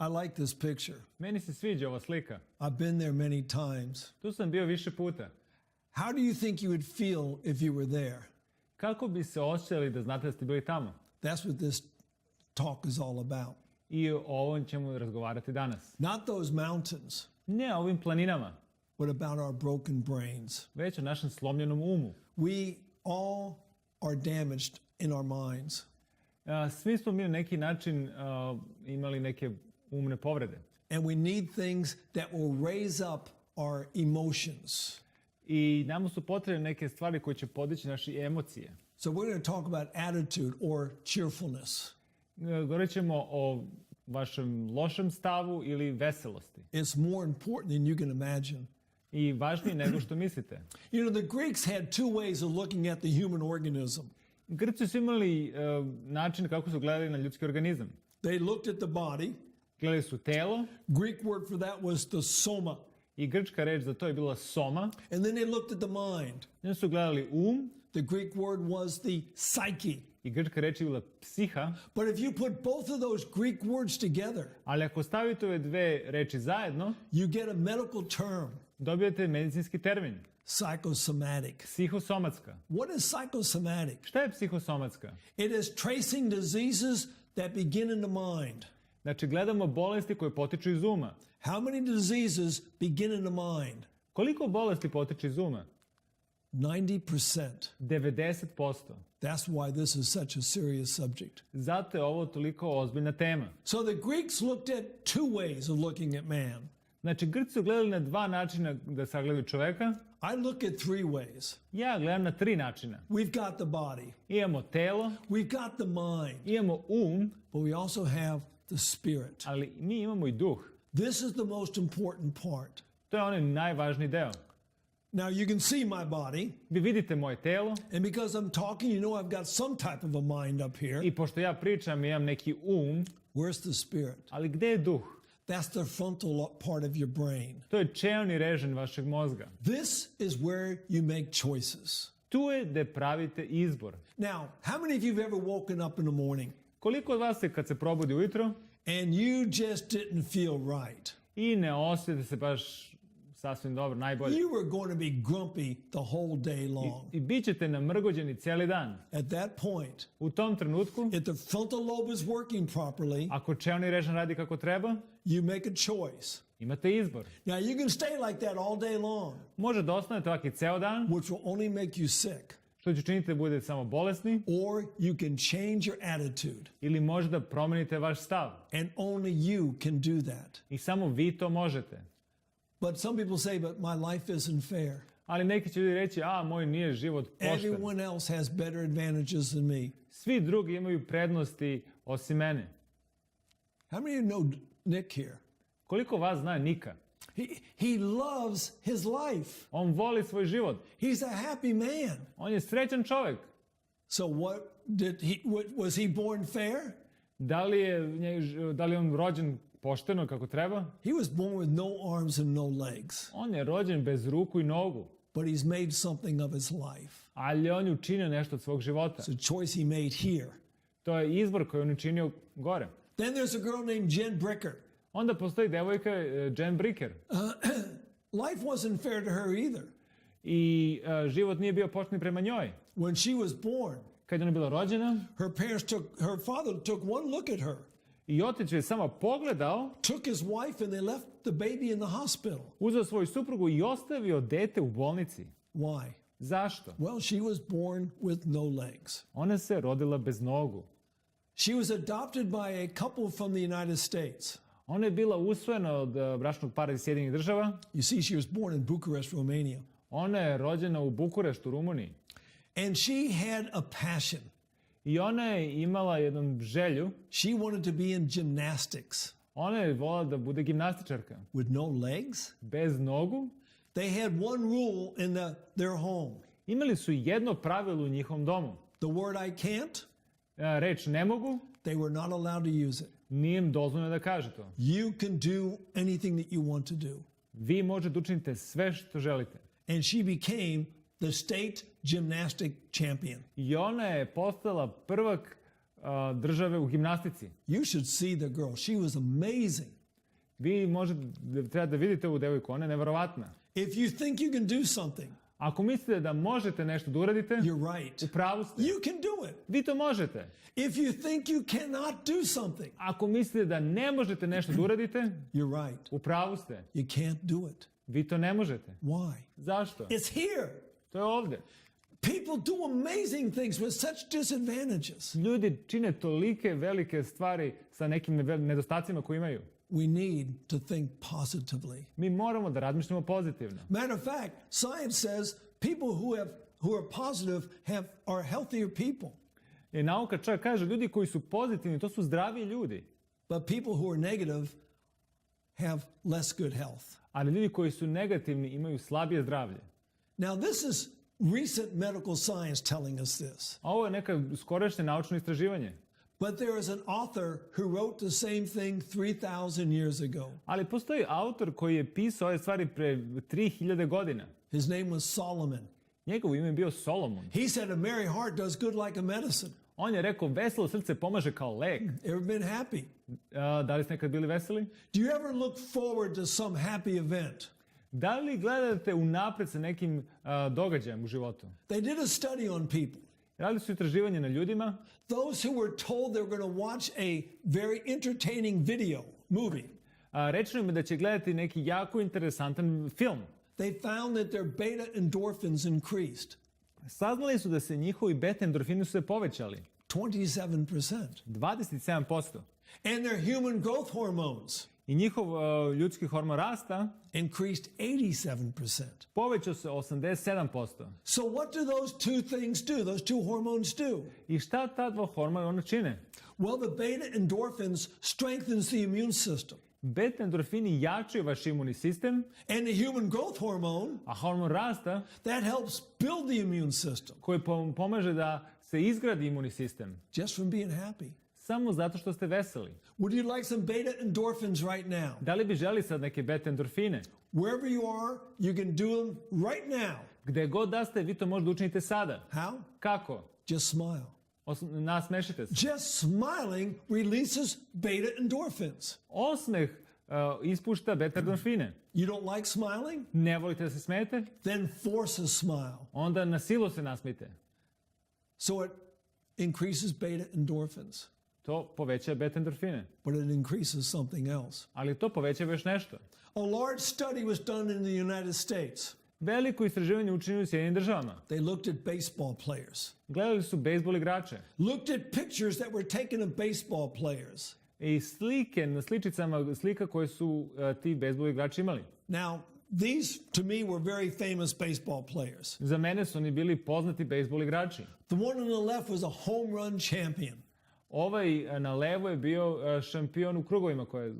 I like this picture. Meni se sviđa ova slika. I've been there many times. Tu sam bio više puta. How do you think you would feel if you were there? Kako bi se osjećali da znate da ste bili tamo? That's what this talk is all about. I o ovom ćemo razgovarati danas. Not those mountains, Ne o ovim planinama, but about our broken brains. već o našem slomljenom umu. We all are damaged in our minds. Svi smo mi na neki način imali neke umne povrede. And we need things that will raise up our emotions. I nama su potrebne neke stvari koje će podići naše emocije. So we're going to talk about attitude or cheerfulness. Govorit ćemo o vašem lošem stavu ili veselosti. It's more important than you can imagine. I važnije nego što mislite. You know, the Greeks had two ways of looking at the human organism. Grci su imali način kako su gledali na ljudski organizam. They looked at the body. Gledali su telo. Greek word for that was the soma. I grčka reč za to je bila soma. And then they looked at the mind. Onda su gledali The Greek word was the psyche. I grčka reč je bila psiha. But if you put both of those Greek words together, Ali ako stavite ove dve reči zajedno, you get a medical term. dobijete medicinski termin. Psychosomatic. Psihosomatska. What is psychosomatic? Šta je psihosomatska? It is tracing diseases that begin in the mind. Znači, gledamo bolesti koje potiču iz uma. How many diseases begin in the mind? Koliko bolesti potiče iz uma? 90%. 90%. That's why this is such a serious subject. Zato je ovo toliko ozbiljna tema. So the Greeks looked at two ways of looking at man. Znači, Grci su gledali na dva načina da sagledaju čoveka. I look at three ways. Ja gledam na tri načina. We've got the body. Imamo telo, We've got the mind. imamo But we also have the spirit. ali mi imamo i duh. This is the most important part. To je onaj najvažniji deo. Now you can see my body. Vi vidite moje telo And because I'm talking, you know I've got some type of a mind up here. i pošto ja pričam imam neki Where's the spirit? ali gde je duh? That's the frontal part of your brain. To je čeoni režen vašeg mozga. This is where you make choices. Tu je gde pravite izbor. Now, how many of you have ever woken up in the morning Koliko od vas je kad se probudi ujutro and you just didn't feel right? i ne osjetite se baš sasvim dobro, najbolje. You were going to be grumpy the whole day long. I bit ćete namrgođeni cijeli dan. At that point, U tom trenutku, if the frontal lobe is working properly, ako čeoni režen radi kako treba, you make a choice. imate izbor. Now, you can stay like that all day long, Može da ostanete ovaki ceo dan, which will only make you sick. što će činiti da budete samo bolesni, Or you can change your attitude, ili može da promenite vaš stav. and only you can do that. I samo vi to možete. But some people say, but my life isn't fair. Ali neki će ljudi reći, moj nije život pošten. Everyone else has better advantages than me. Svi drugi imaju prednosti osim mene. How many of you know Nick here? Koliko vas zna Nika? He loves his life. On voli svoj život. He's a happy man. On je srećan čovjek. So was he born fair? Da li je on rođen pošteno kako treba? He was born with no arms and no legs. On je rođen bez ruku i nogu. But he's made something of his life. Ali on je učinio nešto od svog života. It's a choice he made here. To je izbor koji on učinio gore. Then there's a girl named Jen Bricker. Onda postoji devojka Jen Bricker. Life wasn't fair to her either. I život nije bio pošten prema njoj. When she was born, Kad je ona bila rođena, her father took one look at her, i otac je samo pogledao, took his wife, and they left the baby in the hospital. uzeo svoju suprugu i ostavio dete u bolnici. Why? Zašto? Well, she was born with no legs. Ona se rodila bez nogu. She was adopted by a couple from the United States. Ona je bila usvojena od bračnog para iz Sjedinjenih Država. You see, she was born in Bucharest, Romania. Ona je rođena u Bukureštu, Rumuniji. And she had a passion. I ona je imala jednu želju. She wanted to be in gymnastics. Ona je volala da bude gimnastičarka. With no legs? Bez nogu. They had one rule in their home. Imali su jedno pravilo u njihovom domu. The word I can't? Reč ne mogu. They were not allowed to use it. Nije im dozvoljeno da kaže to. You can do anything that you want to do. Vi možete da učinite sve što želite. And she became the state gymnastic champion. I ona je postala prvak države u gimnastici. You should see the girl. She was amazing. Vi treba da vidite ovu devojku, ona je neverovatna. If you think you can do something, Ako mislite da možete nešto da uradite, you're right. u pravu ste. You can do it. Vi to možete. If you think you cannot do something, Ako mislite da ne možete nešto da uradite, you're right. u pravu ste. You can't do it. Vi to ne možete. Why? Zašto? It's here. To je ovde. People do amazing things with such disadvantages. Ljudi čine tolike velike stvari sa nekim nedostacima koje imaju. We need to think positively. Mi moramo da razmišljamo pozitivno. Matter of fact, science says people who are positive are healthier people. I nauka čak kaže ljudi koji su pozitivni, to su zdravi ljudi. But people who are negative have less good health. Ali ljudi koji su negativni imaju slabije zdravlje. Now this is recent medical science telling us this. A ovo je neka skorašnje naučno istraživanje. But there is an author who wrote the same thing 3,000 years ago. Ali postoji autor koji je pisao ove stvari pre 3000 godina. His name was Solomon. Njegovo ime je bio Solomon. He said a merry heart does good like a medicine. On je rekao veselo srce pomaže kao lek. Ever been happy? Da li ste nekad bili veseli? Do you ever look forward to some happy event? Da li gledate unapred sa nekim događajem u životu? They did a study on people. Radili su istraživanje na ljudima. Those who were told they were going to watch a very entertaining movie. Rečeno im je da će gledati neki jako interesantan film. They found that their beta endorphins increased. Saznali su da se njihovi beta endorfini su se povećali. 27%. 27%. And their human growth hormones I njihov ljudski hormon rasta increased 87%. povećao se 87%. So what do those two things do? Those two hormones do? I šta ta dva hormona čine? Well, the beta endorphins strengthens the immune system. Beta endorfini jačaju vaš imunni sistem, And the human growth hormone, a hormon rasta that helps build the immune system koji pomaže da se izgradi imunni sistem. just from being happy. Samo zato što ste veseli. Would you like some beta endorphins right now? Da li bi želi sad neke beta endorfine? Wherever you are, you can do them right now. Gde god da ste, vi to možda učinite sada. How? Kako? Just smile. Nasmešite se. Just smiling releases beta endorphins. Osmeh ispušta beta endorfine. You don't like smiling? Ne volite da se smijete? Then force a smile. Onda na silu se nasmijte. So it increases beta endorphins, To poveća beta endorfine. but it increases something else. Ali to poveća još nešto. A large study was done in the United States. Veliko istraživanje učinili u Sjedinjenim državama. They looked at baseball players, Gledali su bejsbol igrače. looked at pictures that were taken of baseball players. I slike na sličicama slika koje su ti bejsbol igrači imali. Now, these to me were very famous baseball players. Za mene su oni bili poznati bejsbol igrači. The one on the left was a home run champion. Ovaj na levo je bio šampion u krugovima koje...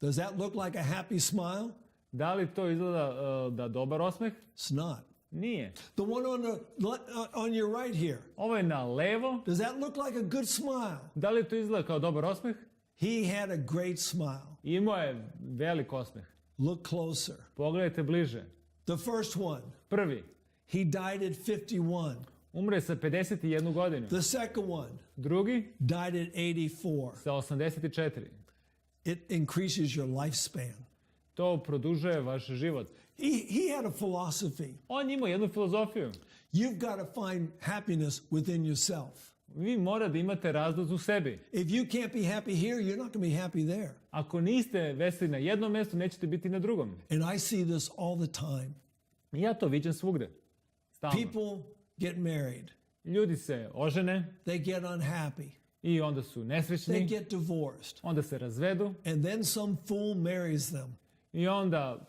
Does that look like a happy smile? Da li to izgleda da dobar osmeh? It's not. Nije. The one on your right here, Ovo je na levo. does that look like a good smile? Da li to izgleda kao dobar osmeh? He had a great smile. Imao je velik osmeh. Look closer. Pogledajte bliže. The first one, Prvi. he died at 51. Umre sa 51 godinu. The second one Drugi died at 84. sa 84. It increases your lifespan. To produžuje vaš život. He had a philosophy. On ima jednu filozofiju. You've got to find happiness within yourself. Vi mora da imate razlog u sebi. If you can't be happy here, you're not going to be happy there. Ako niste veseli na jednom mjestu, nećete biti na drugom. And I see this all the time. I ja to viđam svugde. Stalno. People get married. Ljudi se ožene They get unhappy. i onda su They nesrećni, get divorced. onda se razvedu And then some fool marries them. i onda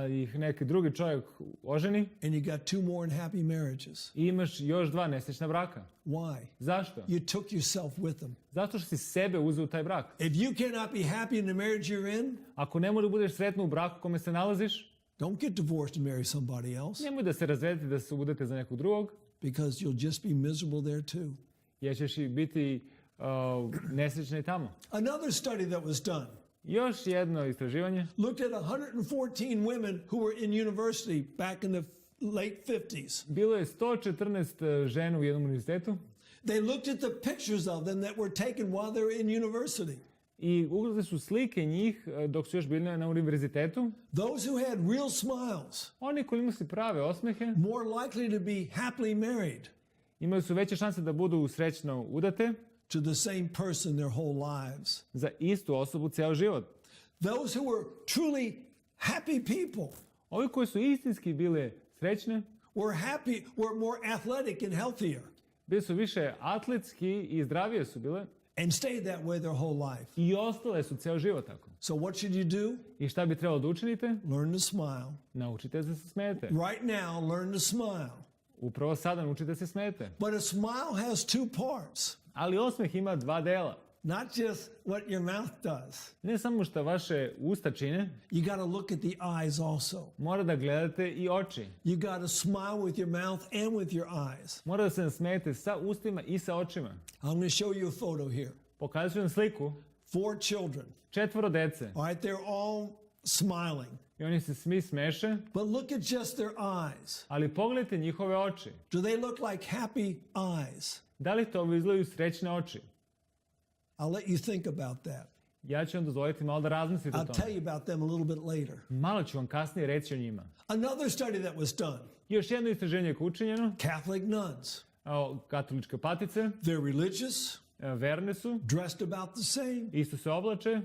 ih neki drugi čovjek oženi And you got two more unhappy marriages. i imaš još 2 nesrećna braka. Why? Zašto? You took yourself with them. Zato što si sebe uzeo u taj brak. If you cannot be happy in the marriage you're in, Ako ne možeš da budeš sretno u braku u kome se nalaziš, don't get divorced and marry somebody else, nemoj da se razvedete da se udate za nekog drugog, because you'll just be miserable there too. jer ćeš i biti nesrećni i tamo. Another study that was done Još jedno istraživanje looked at 114 women who were in university back in the late 50s. Bilo je 114 žena u jednom univerzitetu They looked at the pictures of them that were taken while they were in university. i ugledali su slike njih dok su još bili na univerzitetu. Those who had real smiles, Oni koji imaju prave osmehe more likely to be happily married imali su veće šanse da budu srećno udate to the same person their whole lives. za istu osobu ceo život. Those who were truly happy people Ovi koji su istinski bile srećne, were more athletic and healthier bili su više atletski i zdravije su bile and stayed that way their whole life. i ostale su ceo život tako. So what should you do? I šta bi trebalo da učinite? Learn to smile. Naučite da se smijete. Right now, learn to smile. Upravo sada naučite se smijete. But a smile has two parts. Ali osmeh ima dva dela. Not just what your mouth does. Ne samo što vaše usta čine, You got to look at the eyes also. mora da gledate i oči. You got to smile with your mouth and with your eyes. Mora da se nasmejete sa ustima i sa očima. I'm going to show you a photo here. Pokazat ću vam sliku 4 children. 4 dece. All right, they're all smiling. I oni se svi smeše, But look at just their eyes. ali pogledajte njihove oči. Do they look like happy eyes? Da li to izgledaju srećne oči? I'll let you think about that. Ja ću vam dozvoliti malo da razmislite o I'll tell tome. you about them a little bit later. Malo ću vam kasnije reći o njima. Another study that was done. Još jedno istraženje koje je učinjeno, Catholic nuns. katoličke patice, They're religious, verne su, dressed about the same, isto se oblače,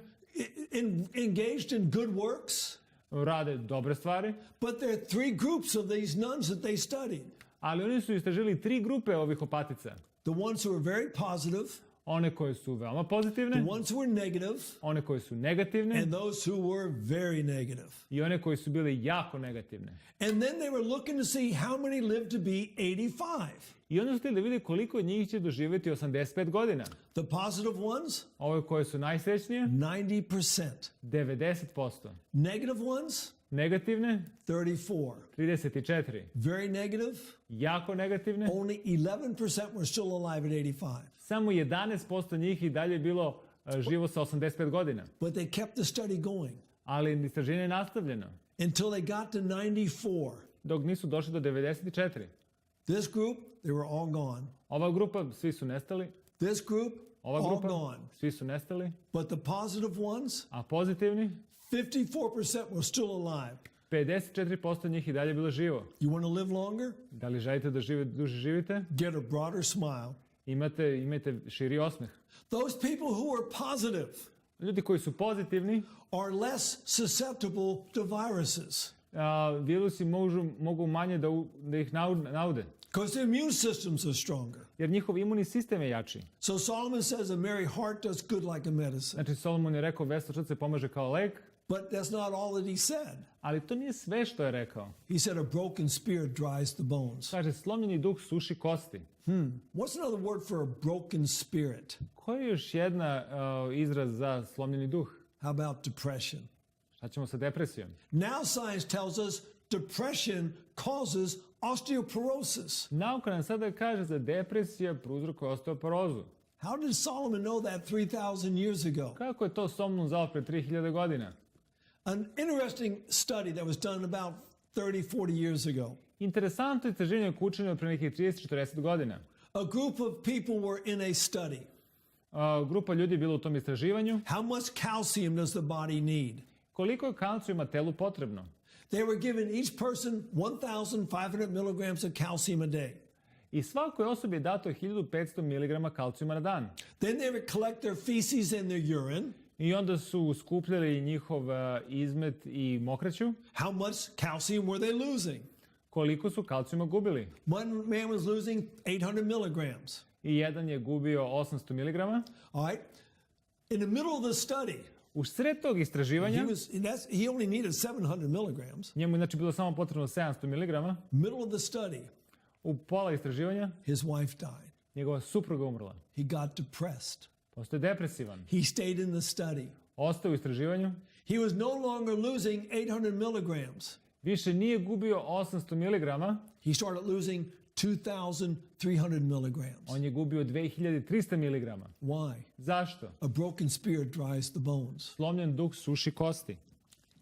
engaged in good works. rade dobre stvari, But there are 3 groups of these nuns that they studied. ali oni su istražili 3 grupe ovih opatica. The ones who were very positive, One koje su veoma the pozitivne, ones who were negative, one koje su negativne and those who were very negative. i one koje su bile jako negativne. And then they were looking to see how many lived to be 85. I onda su htjeli da vide koliko od njih će doživjeti 85 godina. The positive ones, Ove koje su najsrećnije, 90%. 90%. Negative ones, Negativne, 34. 34. Very negative, Jako negativne, only 11% were still alive at 85. samo 11% njih i dalje je bilo živo sa 85 godina. But they kept the study going Ali istraženje je nastavljeno until they got to 94. dok nisu došli do 94. This group, they were all gone. Ova grupa, svi su nestali. This group, Ova all grupa, gone. svi su nestali. But the positive ones, A pozitivni, 54% were still alive. 54% njih i dalje bilo živo. You want to live longer? Da li želite da duže živite? Get a broader smile. Imajte širi osmeh. Those people who are positive Ljudi koji su pozitivni, are less susceptible to viruses virusi mogu manje da ih naude. because their immune systems are stronger. Jer njihov imunni sistem je jači. So Solomon says a merry heart does good like a medicine. Znači Solomon je rekao veselo srce pomaže kao lek, But that's not all that he said. ali to nije sve što je rekao. He said a broken spirit dries the bones. Kaže slomljeni duh suši kosti. What's another word for a broken spirit? Koji je još jedna izraz za slomljeni duh? How about depression? Šta ćemo sa depresijom? Now science tells us depression causes osteoporosis. Nauka nam sada kaže da depresija prouzrokuje osteoporozu. How did Solomon know that 3,000 years ago? Kako je to Solomon znao pre 3000 godina? An interesting study that was done about 30, 40 years ago. Interesantno istraženje koje je učinjeno pre nekih 30-40 godina. A group of people were in a study. Grupa ljudi je bila u tom istraživanju. How much calcium does the body need? Koliko je kalcijuma telu potrebno? They were given each person 1,500 milligrams of calcium a day. I svakoj osobi je dato 1500 mg kalcijuma na dan. Then they would collect their feces and their urine. I onda su skupljali njihov izmet i mokraću. How much calcium were they losing? Koliko su kalcijuma gubili? One man was losing 800 milligrams. I jedan je gubio 800 mg. All right. In the middle of the study, U sred tog istraživanja, he only needed 700 milligrams. njemu je znači bilo samo potrebno 700 mg. Middle of the study, U pola istraživanja, his wife died. njegova supruga umrla. He got depressed. Postao je depresivan. He stayed in the study. Ostao u istraživanju. He was no longer losing 800 milligrams. Više nije gubio 800 mg. He started losing 2,300 milligrams. On je gubio 2300 mg. Why? Zašto? A broken spirit dries the bones. Slomljen duh suši kosti.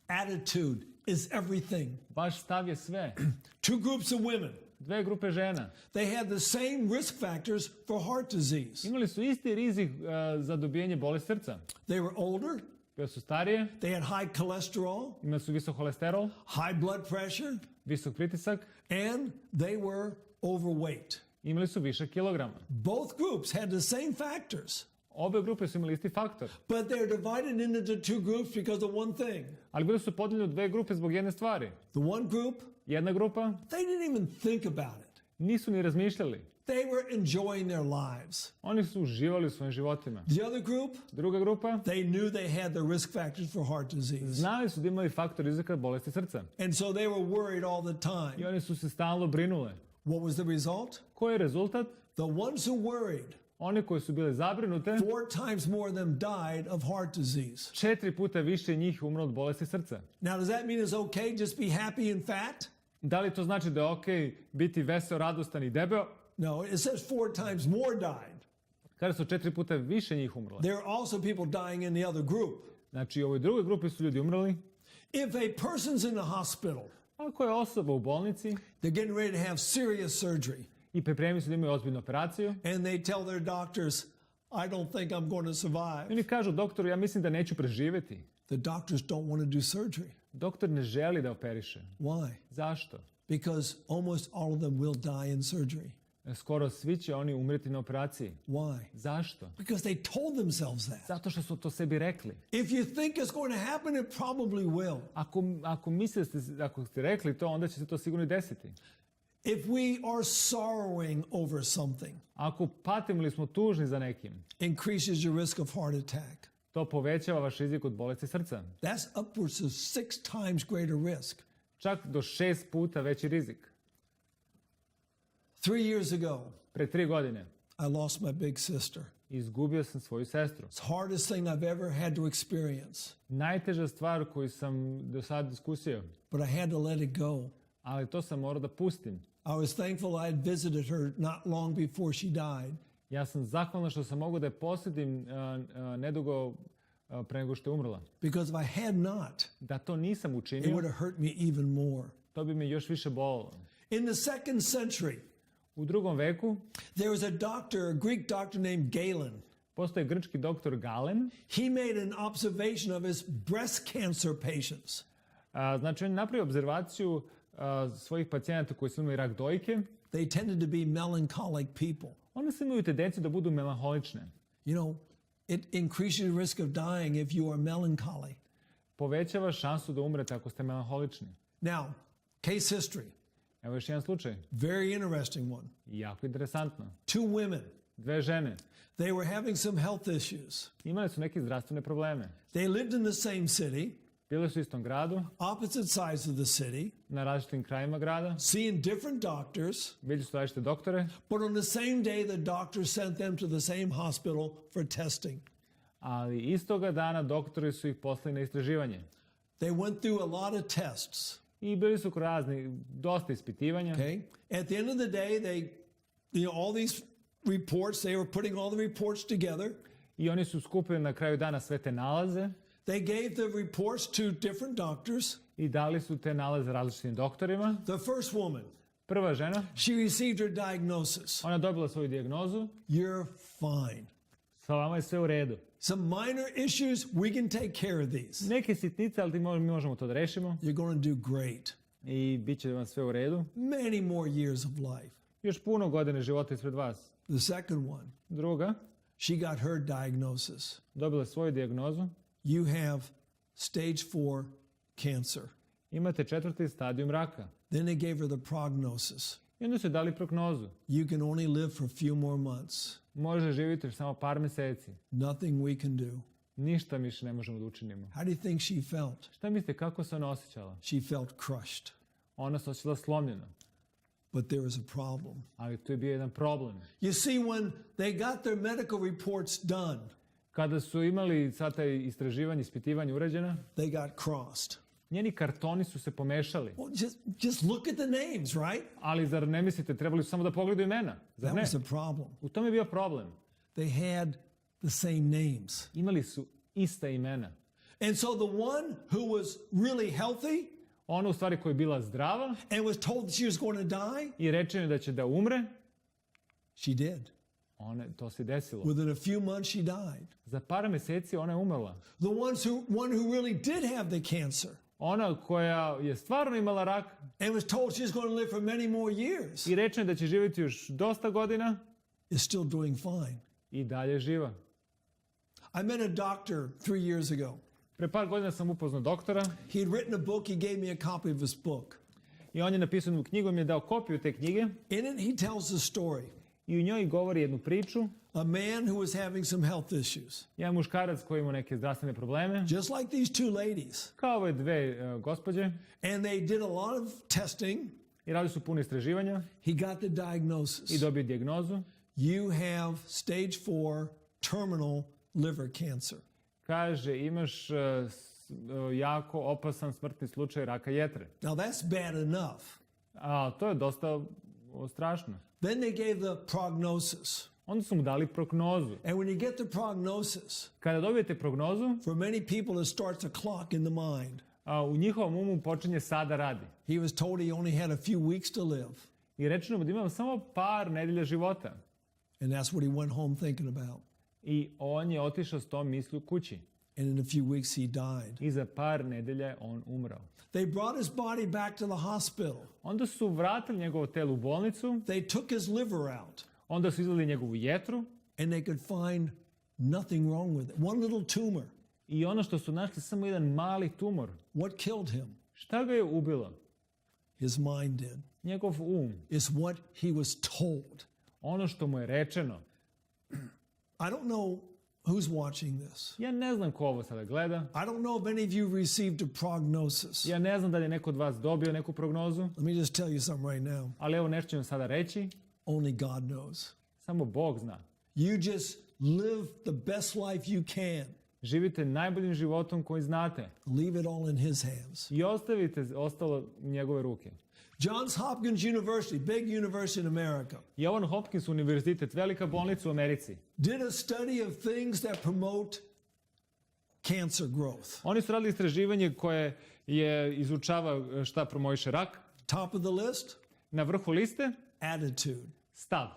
Attitude is everything. Vaš stav je sve. Two groups of women. Dve grupe žena. They had the same risk factors for heart disease. Imali su isti rizik za dobijanje bolesti srca. They were older. Bile su starije, They had high cholesterol, imali su visok holesterol, high blood pressure, visok pritisak, and they were overweight. imali su više kilograma. Both groups had the same factors, Obe grupe su imali isti faktor, but they're divided into the two groups because of one thing. ali bili su podeljeni u dve grupe zbog jedne stvari. The one group, Jedna grupa they didn't even think about it. nisu ni razmišljali. They were enjoying their lives. Oni su uživali u svojim životima. The other group, Druga grupa, they knew they had the risk factors for heart disease. znali su da imali faktor rizika bolesti srca. And so they were worried all the I time. oni su se stalno brinule. What was the result? Koji je rezultat? The ones who worried, Oni koji su bile zabrinute, 4 times more of them died of heart disease. 4 puta više njih umro od bolesti srca. Now, does that mean it's okay just be happy and fat? Da li to znači da je okej biti veseo, radostan i debeo? No, it says 4 times more died. Kada su 4 puta više njih umrlo. There are also people dying in the other group. Znači u ovoj drugoj grupi su ljudi umrli. If a person's in the hospital, Ako je osoba u bolnici they're getting ready to have serious surgery, i pripremi se da imaju ozbiljnu operaciju, and they tell their doctors, I don't think I'm going to survive. oni kažu doktoru, ja mislim da neću preživjeti. The doctors don't want to do surgery. Doktor ne želi da operiše. Why? Zašto? Because almost all of them will die in surgery. Skoro svi će oni umreti na operaciji. Why? Zašto? Because they told themselves that. Zato što su to sebi rekli. If you think it's going to happen, it probably will. Ako mislite, ako ste rekli to, onda će se to sigurno i desiti. If we are sorrowing over something, Ako patimo ili smo tužni za nekim, increases your risk of heart attack. to povećava vaš rizik od bolesti srca. That's upwards of 6 times greater risk. Čak do 6 puta veći rizik. 3 years ago, Pre 3 godine I lost my big sister. izgubio sam svoju sestru. It's the hardest thing I've ever had to experience, Najteža stvar koju sam do sad iskusio, but I had to let it go. ali to sam morao da pustim. I was thankful I had visited her not long before she died. Ja sam zahvalan što sam mogao da je posjetim nedugo pre nego što je umrla. Because if I had not, Da to nisam it učinio, would have hurt me even more. to bi me još više bolilo. In the 2nd century, U 2. veku there was a doctor, a Greek doctor named Galen. postoje grčki doktor Galen. He made an observation of his breast cancer patients. Znači on je napravio obzervaciju svojih pacijenata koji su imali rak dojke. They tended to be melancholic people. One su imaju tendenciju da budu melanholične. You know, it increases the risk of dying if you are melancholy. Povećava šansu da umrete ako ste melanholični. Now, case history, Evo još jedan slučaj. very interesting one. Jako interesantno. 2 women, Dve žene they were having some health issues. imale su neke zdravstvene probleme. They lived in the same city, Bile su u istom gradu, opposite sides of the city, na različitim krajima grada. seeing different doctors, Vidjeli su različite doktore, but on the same day the doctor sent them to the same hospital for testing. ali istoga dana doktori su ih poslali na istraživanje. They went through a lot of tests. I bili su razni, dosta ispitivanja. Okay. At the end of the day, all these reports, they were putting all the reports together. I oni su skupili na kraju dana sve te nalaze They gave the reports to different doctors. i dali su te nalaze različitim doktorima. The first woman, Prva žena, she received her diagnosis. ona dobila svoju dijagnozu, You're fine. sa vama je sve u redu. Some minor issues, we can take care of these. Neke sitnice, ali mi možemo to da rešimo You're going to do great. i bit će vam sve u redu. Many more years of life. Još puno godine života ispred vas. The second one, Druga, she got her diagnosis. dobila svoju dijagnozu, You have stage 4 cancer. imate 4. stadijum raka. Then they gave her the prognosis. I onda su joj dali prognozu. You can only live for a few more months. Može živjeti još samo par meseci. Nothing we can do. Ništa više ne možemo da učinimo. How do you think she felt? Šta mislite, kako se ona osjećala? She felt crushed. Ona se osjećala slomljeno. But there was a problem. Ali tu je bio jedan problem. You see, when they got their medical reports done, Kada su imali sad taj istraživanje, ispitivanje urađena, they got crossed. njeni kartoni su se pomešali. Well, just look at the names, right? Ali zar ne mislite, trebali su samo da pogledaju imena? Zar That ne? was the problem. U tome je bio problem. They had the same names. Imali su ista imena. And so the one who was really healthy, Ona u stvari koja je bila zdrava and was told that she was going to die, i rečeno je da će da umre, she did. to se desilo. Within a few months, she died. Za par meseci ona je umrla. The one who really did have the cancer Ona koja je stvarno imala rak and was told she was going to live for many more years i rečeno je da će živjeti još dosta godina is still doing fine. i dalje je živa. I met a doctor 3 years ago. Pre par godina sam upoznao doktora He had written a book. He gave me a copy of his book. i on je napisao jednu knjigu i mi je dao kopiju te knjige In it, he tells the story. i u njoj govori jednu priču. A man who was having some health issues, Jedan muškarac koji ima neke zdravstvene probleme, just like these two ladies. kao ove dve gospođe, And they did a lot of testing. i radili su puno istraživanja He got the diagnosis. i dobio dijagnozu. You have stage 4 terminal liver cancer. Kaže, imaš jako opasan smrtni slučaj raka jetre. Now that's bad enough. A to je dosta strašno. Then they gave the prognosis. Onda su mu dali prognozu. And when you get the prognosis, Kada dobijete prognozu, for many people it starts a clock in the mind. u njihovom umu počinje sada radi. He was told he only had a few weeks to live. I rečeno mu da imam samo par nedelja života. And that's what he went home thinking about. I on je otišao s tom mislju kući. And in a few weeks he died. I za par nedelja je on umrao. They brought his body back to the hospital. Onda su vratili njegovo telo u bolnicu. They took his liver out. Onda su izveli njegovu jetru. And they could find nothing wrong with it. One little tumor. I ono što su našli, samo jedan mali tumor. What killed him? Šta ga je ubilo? His mind did. Njegov um. It's what he was told. Ono što mu je rečeno. I don't know who's watching this. Ja ne znam ko ovo sada gleda. I don't know if any of you received a prognosis. Ja ne znam da li je neko od vas dobio neku prognozu. Let me just tell you something right now. Ali evo nešto ću vam sada reći. Only God knows. Samo Bog zna. You just live the best life you can. Živite najboljim životom koji znate. Leave it all in his hands. I ostavite ostalo u njegove ruke. Johns Hopkins University, big university in America, John Hopkins univerzitet, velika bolnica u Americi, did a study of things that promote cancer growth. oni su radili istraživanje koje je izučava šta promoviše rak. Top of the list, Na vrhu liste, attitude. stav.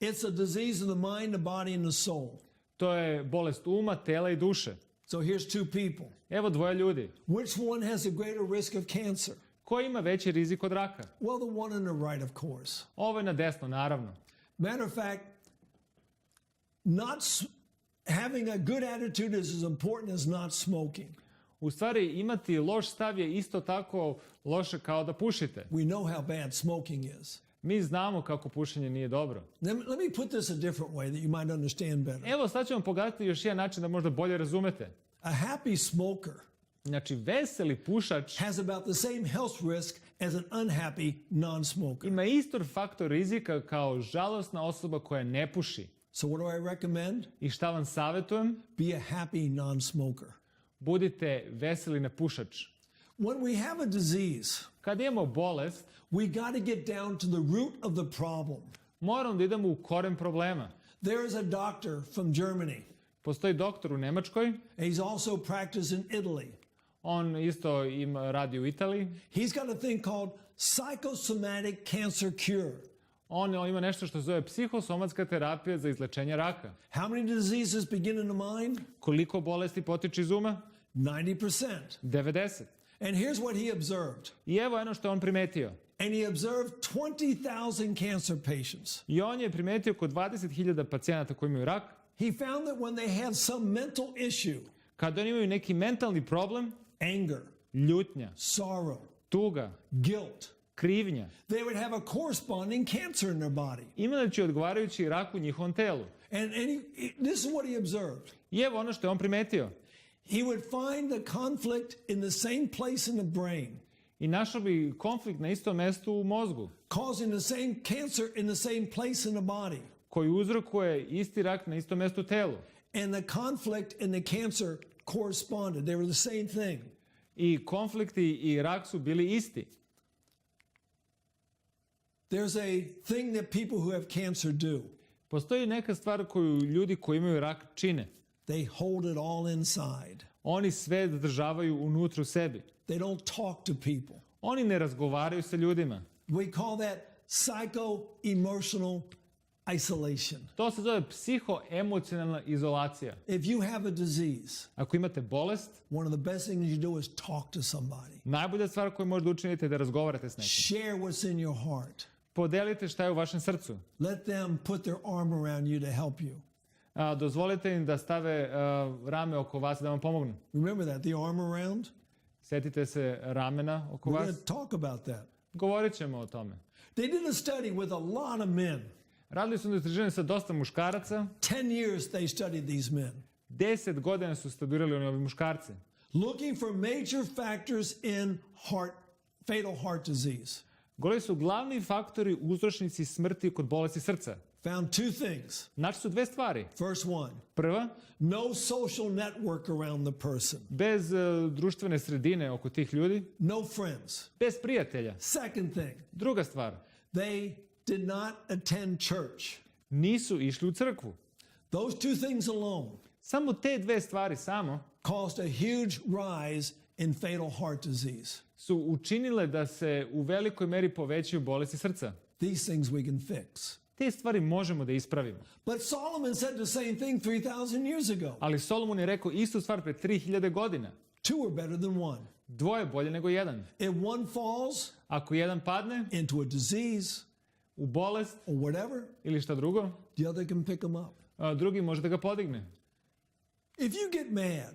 It's a disease of the mind, the body, and the soul. To je bolest uma, tela i duše. So here's two people. Evo dvoje ljudi. Which one has a greater risk of cancer? Ko ima veći rizik od raka? Well, the one on the right, of course. Ovo je na desno, naravno. Matter of fact, having a good attitude is as important as not smoking. U stvari, imati loš stav je isto tako loše kao da pušite. We know how bad smoking is. Mi znamo kako pušenje nije dobro. Let me put this a different way that you might understand better. Evo, sad ću vam pogledati još jedan način da možda bolje razumete. A happy smoker Znači, veseli pušač has about the same health risk as an unhappy non-smoker. ima isto faktor rizika kao žalosna osoba koja ne puši. So what do I recommend? I šta vam savjetujem? Be a happy non-smoker. Budite veseli nepušač. When we have a disease, Kad imamo bolest, we got to get down to the root of the problem. moramo da idemo u koren problema. There is a doctor from Germany, Postoji doktor u Nemačkoj, and he's also practiced in Italy. on isto radi u Italiji. He's got a thing called psychosomatic cancer cure. On ima nešto što se zove psihosomatska terapija za izlečenje raka. How many diseases begin in the mind? Koliko bolesti potiče iz uma? 90%. 90. And here's what he observed. I evo ono što je on primetio. And he observed 20,000 cancer patients. I on je primetio oko 20.000 pacijenata koji imaju rak. He found that when they had some mental issue, Kad oni imaju neki mentalni problem, anger, ljutnja, sorrow, tuga, guilt, krivnja, they would have a corresponding cancer in their body. imajući odgovarajući rak u njihovom telu. And this is what he observed. I evo ono što je on primetio. He would find the conflict in the same place in the brain, I našao bi konflikt na istom mestu u mozgu, causing the same cancer in the same place in the body. koji uzrokuje isti rak na istom mestu u telu. And the conflict and the cancer corresponded. They were the same thing. I konflikti i rak su bili isti. There's a thing that people who have cancer do. Postoji neka stvar koju ljudi koji imaju rak čine. They hold it all inside. Oni sve zadržavaju unutra u sebi. They don't talk to people. Oni ne razgovaraju sa ljudima. We call that psycho-emotional isolation. To se zove psihoemocionalna izolacija. If you have a disease, Ako imate bolest, one of the best things you do is talk to somebody. najbolja stvar koju možete učiniti je da razgovarate s nekim. Share what's in your heart. Podelite šta je u vašem srcu. Let them put their arm around you to help you. Dozvolite im da stave rame oko vas da vam pomognu. Remember that, the arm around? Sjetite se ramena oko We're vas. going to talk about that. Govorit ćemo o tome. They did a study with a lot of men. Radili su istraživanje sa dosta muškaraca. 10 years they studied these men. 10 godina su studirali oni ovi muškarci. Looking for major factors in fatal heart disease. Govorili su glavni faktori uzročnici smrti kod bolesti srca. Found two things. Znači su dve stvari. First one, Prva, no social network around the person. bez društvene sredine oko tih ljudi, No friends. bez prijatelja. Second thing, Druga stvar, they did not attend church. nisu išli u crkvu. Those two things alone Samo te dve stvari caused a huge rise in fatal heart disease. su učinile da se u velikoj meri povećaju bolesti srca. These things we can fix. Te stvari možemo da ispravimo. But Solomon said the same thing 3,000 years ago. Ali Solomon je rekao istu stvar pre 3000 godina. Two are better than one. Dvoje bolje nego jedan. If one falls Ako jedan padne into a disease u bolest or whatever, ili šta drugo, the other can pick them up. drugi može da ga podigne. If you get mad,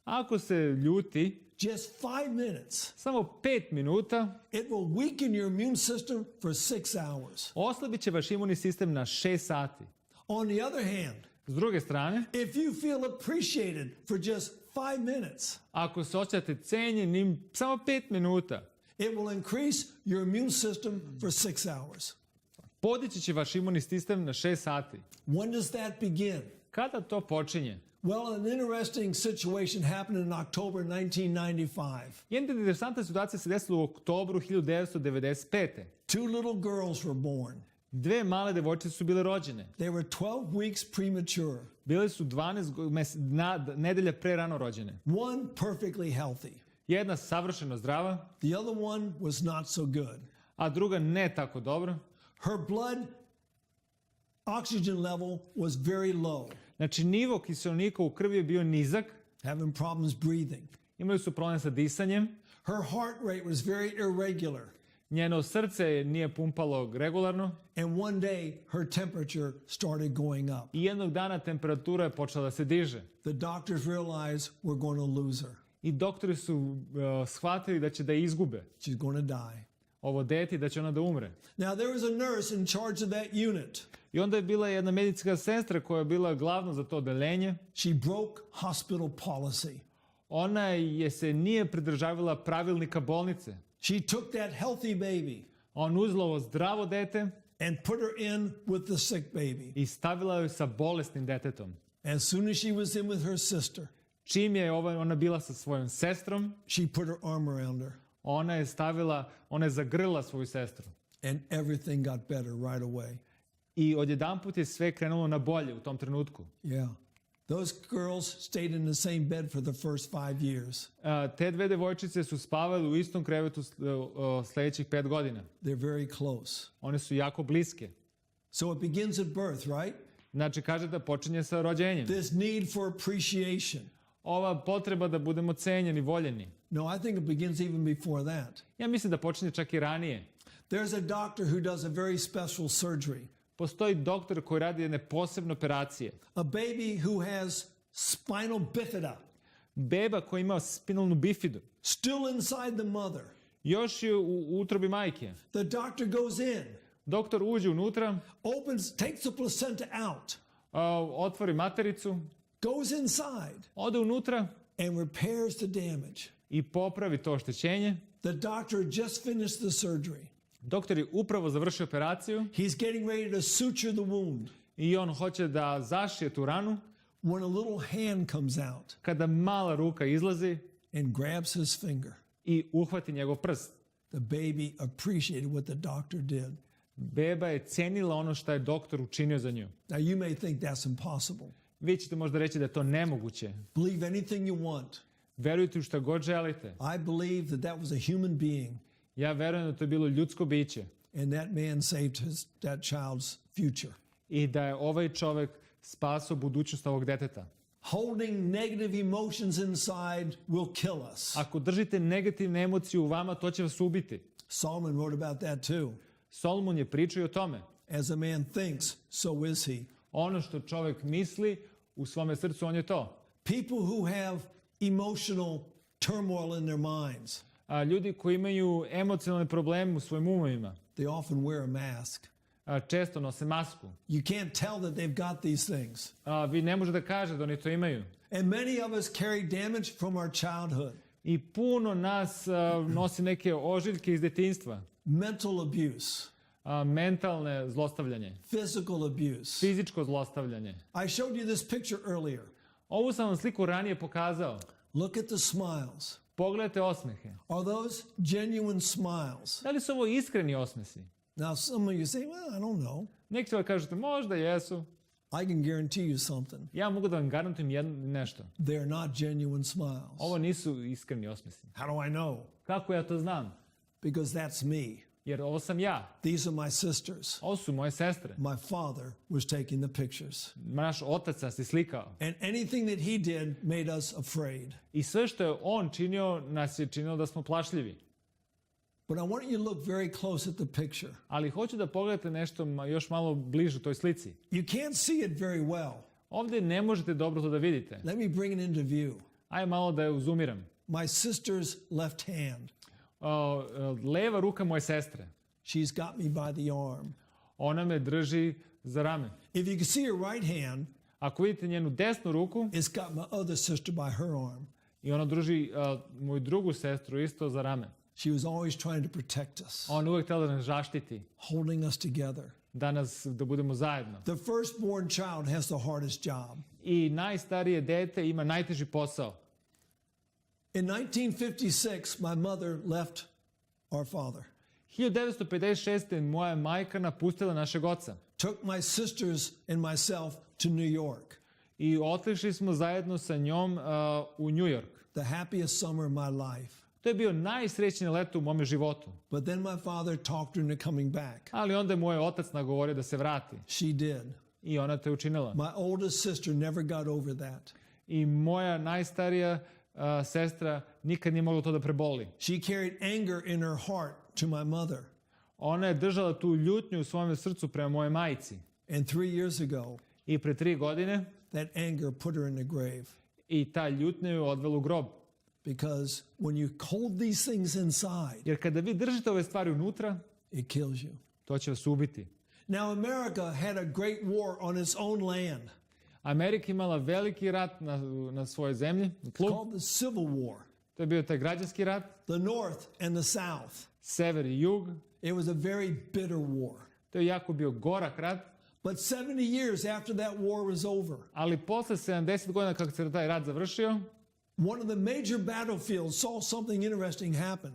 Ako se ljuti, just 5 minutes, samo 5 minuta it will weaken your immune system for 6 hours. oslabit će vaš imunni sistem na 6 sati. On the other hand, S druge strane, if you feel appreciated for just 5 minutes, ako se osjećate cenjenim samo 5 minuta, it will increase your immune system for 6 hours. podići će vaš imunni sistem na 6 sati. When does that begin? Kada to počinje? Well, an interesting situation happened in October 1995. Jedna interesantna situacija se desila u oktobru 1995. Two little girls were born. Dve male devojčice su bile rođene. They were 12 weeks premature. Bile su 12 nedelja pre rano rođene. One perfectly healthy. Jedna savršeno zdrava, The other one was not so good. a druga ne tako dobro. Her blood oxygen level was very low, Znači, nivo kiseonika u krvi je bio nizak, having problems breathing. imali su problem sa disanjem, Her heart rate was very irregular. njeno srce nije pumpalo regularno And one day, her temperature started going up. i jednog dana temperatura je počela da se diže. The doctors realized we're going to lose her. I doktori su shvatili da će da je izgube She's going to die. ovo dete i da će ona da umre. Now, there was a nurse in charge of that unit. I onda je bila jedna medicinska sestra koja je bila glavna za to odeljenje. She broke hospital policy. Ona se nije pridržavala pravilnika bolnice. She took that healthy baby On uzela ovo zdravo dete and put her in with the sick baby. i stavila joj sa bolesnim detetom. As soon as she was in with her sister, Čim je ona bila sa svojom sestrom, she put her arm around her, ona je zagrla svoju sestru. and everything got better right away. I odjedanput je sve krenulo na bolje u tom trenutku. Yeah. Those girls stayed in the same bed for the first 5 years. Te dve devojčice su spavale u istom krevetu sljedećih 5 godina. They're very close. One su jako bliske. So it begins at birth, right? Znači, kaže da počinje sa rođenjem. This need for appreciation. Ova potreba da budemo cenjeni, voljeni. No, I think it begins even before that. Ja mislim da počinje čak i ranije. There's a doctor who does a very special surgery. Postoji doktor koji radi jedne posebne operacije. A baby who has spinal bifida, Beba koja ima spinalnu bifidu. still inside the mother. Još je u utrobi majke. The doctor goes in, Doktor uđe unutra, takes the placenta out, otvori matericu, goes inside, ode unutra and repairs the damage. i popravi to oštećenje. The doctor just finished the surgery. Doktor je upravo završio operaciju He's getting ready to suture the wound i on hoće da zašije tu ranu. when a little hand comes out Kada mala ruka izlazi and grabs his finger. i uhvati njegov prst. The baby appreciated what the doctor did. Beba je cenila ono što je doktor učinio za nju. Now, you may think that's impossible. Vi ćete možda reći da je to nemoguće. Believe anything you want. Verujte u šta god želite. I believe that was a human being Ja verujem da to je bilo ljudsko biće and that man saved that child's future. i da je ovaj čovek spasao budućnost ovog deteta. Holding negative emotions inside will kill us. Ako držite negativne emocije u vama, to će vas ubiti. Solomon wrote about that too. Solomon je pričao i o tome. As a man thinks, so is he. Ono što čovek misli u svome srcu, on je to. People who have emotional turmoil in their minds, A ljudi koji imaju emocionalne probleme u svojim umovima, they often wear a mask. Često nose masku. You can't tell that they've got these things. Vi ne možete da kažete da oni to imaju. And many of us carry damage from our childhood. I puno nas nosi neke ožiljke iz detinjstva. Mental abuse, Mentalne zlostavljanje, physical abuse. fizičko zlostavljanje. I showed you this picture earlier. Ovu sam vam sliku ranije pokazao. Look at the smiles. Pogledajte osmehe. Are those genuine smiles? Da li su ovo iskreni osmesi? Now, some of you say, well, I don't know. Neki će vam kažete, možda jesu. I can guarantee you something. Ja mogu da vam garantujem nešto. They're not genuine smiles. Ovo nisu iskreni osmesi. How do I know? Kako ja to znam? Because that's me. Jer ovo sam ja. These are my sisters. Ovo su moje sestre. My father was taking the pictures. Naš otac nas je slikao. And anything that he did made us afraid. I sve što je on činio, nas je činilo da smo plašljivi. But I want you to look very close at the picture. Ali hoću da pogledate nešto još malo bliže toj slici. You can't see it very well. Ovdje ne možete dobro to da vidite. Let me bring it into view. Ajde malo da je uzumiram. My sister's left hand. Leva ruka moje sestre. She's got me by the arm. Ona me drži za rame. If you can see her right hand, Ako vidite njenu desnu ruku, it's got my other sister by her arm. i ona drži moju drugu sestru isto za rame. She was always trying to protect us, Ona uvijek htjela da nas zaštiti, holding us together. da budemo zajedno. The firstborn child has the hardest job. I najstarije dete ima najteži posao. In 1956, my mother left our father, 1956. moja majka napustila našeg oca. took my sisters and myself to New York, I otišli smo zajedno sa njom u New York. the happiest summer of my life. To je bio najsrećnije leto u mome životu. But then my father talked her into coming back. Ali onda je moj otac nagovorio da se vrati. She did. I ona to je učinila. My oldest sister never got over that. I moja najstarija sestra nikad nije mogla to da preboli. She carried anger in her heart to my mother. Ona je držala tu ljutnju u svom srcu prema moje majci. And 3 years ago, I pre 3 godine that anger put her in the grave. i ta ljutnja ju odvela u grob. Because when you hold these things inside, Jer kada vi držite ove stvari unutra, it kills you. to će vas ubiti. Now, America had a great war on its own land. Amerika imala veliki rat na svojoj zemlji, tlu. Called the Civil War. To je bio taj građanski rat, The North and the South. sever i jug. It was a very bitter war. To je jako bio gorak rat, But 70 years after that war was over, ali posle 70 godina kako se taj rat završio one of the major battlefields saw something interesting happen.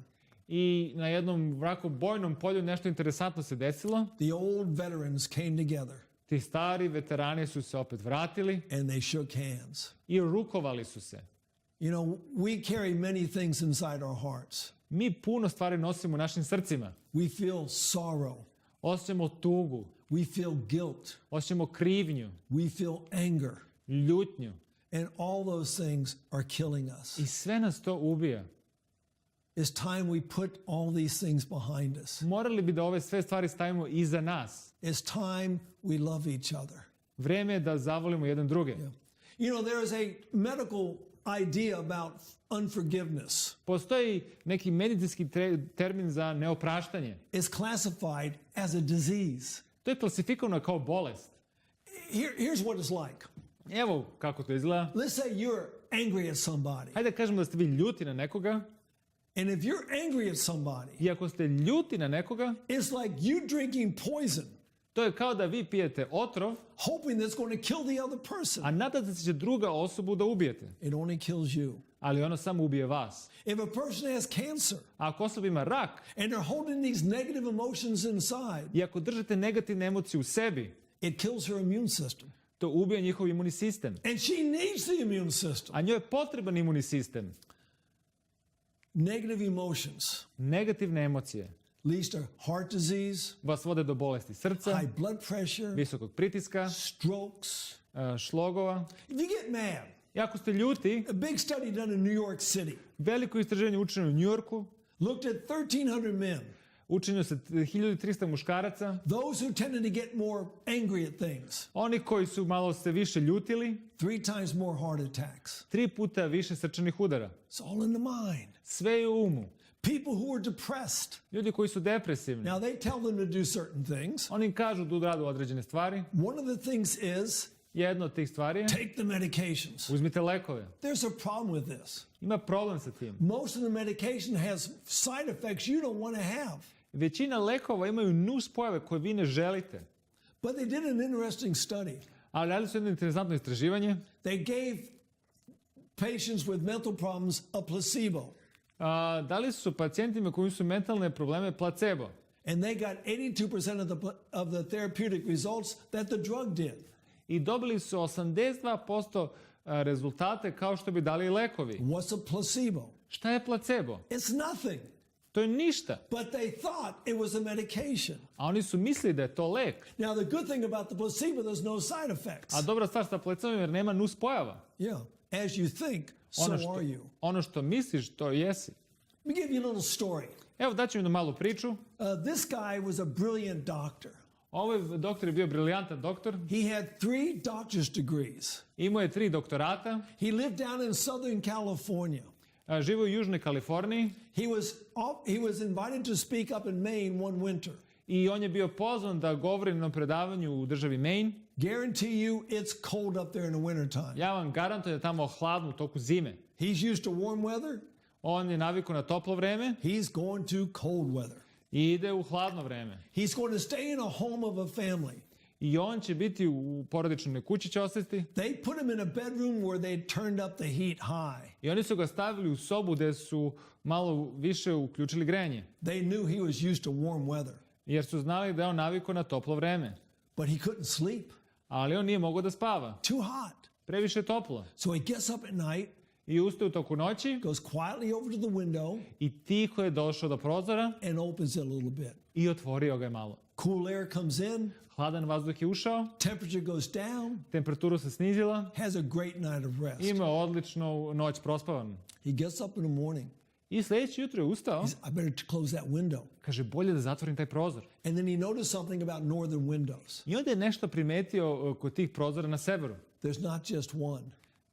i na jednom vrako bojnom polju nešto interesantno se desilo, The old veterans came together ti stari veterani su se opet vratili and they shook hands. i rukovali su se. You know, we carry many things inside our hearts. Mi puno stvari nosimo u našim srcima. We feel sorrow. Osjećamo tugu, We feel guilt. osjećamo krivnju, We feel anger. ljutnju And all those things are killing us. i sve nas to ubija. It's time we put all these things behind us. Morali bi da ove sve stvari stavimo iza nas. It's time we love each other. Vreme je da zavolimo jedan druge. You know, there is a medical idea about unforgiveness. Postoji neki medicinski termin za neopraštanje. It's classified as a disease. To je klasifikovano kao bolest. Here's what it's like. Evo kako to izgleda. Let's say you're angry at somebody. Hajde da kažemo da ste vi ljuti na nekoga. And if you're angry at somebody, I ako ste ljuti na nekoga, it's like you drinking poison, to je kao da vi pijete otrov, hoping that's going to kill the other person. a nadate se će druga osobu da ubijete. It only kills you. Ali ono samo ubije vas. If a person has cancer A ako osoba ima rak, and they're holding these negative emotions inside, i ako držite negativne emocije u sebi, it kills her immune system. to ubije njihov imunni sistem. And she needs the immune system. A njoj je potreban imunni sistem. Negative emotions Negativne emocije leads to heart disease, vas vode do bolesti srca, high blood pressure, visokog pritiska, strokes. šlogova. If you get mad, I ako ste ljuti, a big study done in New York City veliko istraživanje učinjeno u Njujorku, looked at 1,300 men, učinjeno se 1300 muškaraca, those who tended to get more angry at things, oni koji su malo se više ljutili, 3 times more heart attacks. 3 puta više srčanih udara. It's all in the mind. Sve je u umu. People who are depressed, Ljudi koji su depresivni, now they tell them to do certain things. oni im kažu da rade određene stvari. One of the things is Jedna od tih stvari je take the medications. uzmite lekove. There's a problem with this. Ima problem sa tim. Most of the medication has side effects you don't want to have. Većina lekova imaju nus pojave koje vi ne želite. But they did an interesting study. Ali radili su jedno interesantno istraživanje. They gave patients with mental problems a placebo. Dali su pacijentima koji su mentalne probleme placebo. And they got 82% of the therapeutic results that the drug did. I dobili su 82% rezultate kao što bi dali i lekovi. What's a placebo? Šta je placebo? It's nothing. To je ništa. But they thought it was a medication. A oni su mislili da je to lek. Now, the good thing about the placebo, there's no side effects. A dobra stvar sa placebom jer nema nus pojava. Yeah. As you think, so are you. Ono što misliš, to jesi. Let me give you a little story. Evo daću mi jednu malu priču. This guy was a brilliant doctor. Ovaj doktor je bio briljantan doktor. He had 3 doctor's degrees. Imao je 3 doktorata. He lived down in Southern California. Živio u Južnoj Kaliforniji. He was invited to speak up in Maine one winter. I on je bio pozvan da govori na predavanju u državi Maine. Guarantee you it's cold up there in the winter time. Ja vam garantujem da je tamo hladno u toku zime. He's used to warm weather. On je navikao na toplo vreme. He's going to cold weather. I ide u hladno vreme. He's going to stay in a home of a family. I on će biti u porodičnoj kući će ostati. They put him in a bedroom where they turned up the heat high. I oni su ga stavili u sobu gde su malo više uključili grejanje. They knew he was used to warm weather. Jer su znali da je on navikao na toplo vreme. But he couldn't sleep. Ali on nije mogao da spava. Too hot. Previše toplo. So he gets up at night. I ustaje u toku noći. Goes quietly over to the window. I tiho je došao do prozora. And opens it a little bit. I otvorio ga je malo. Cool air comes in. Hladan vazduh je ušao. Temperature goes down. Temperatura se snizila. Has a great night of rest. Ima odličnu noć prospavan. He gets up in the morning. I sljedeće jutro je ustao. I better close that window. Kaže, bolje da zatvorim taj prozor. And then he noticed something about northern windows. I onda je nešto primetio kod tih prozora na severu. There's not just one.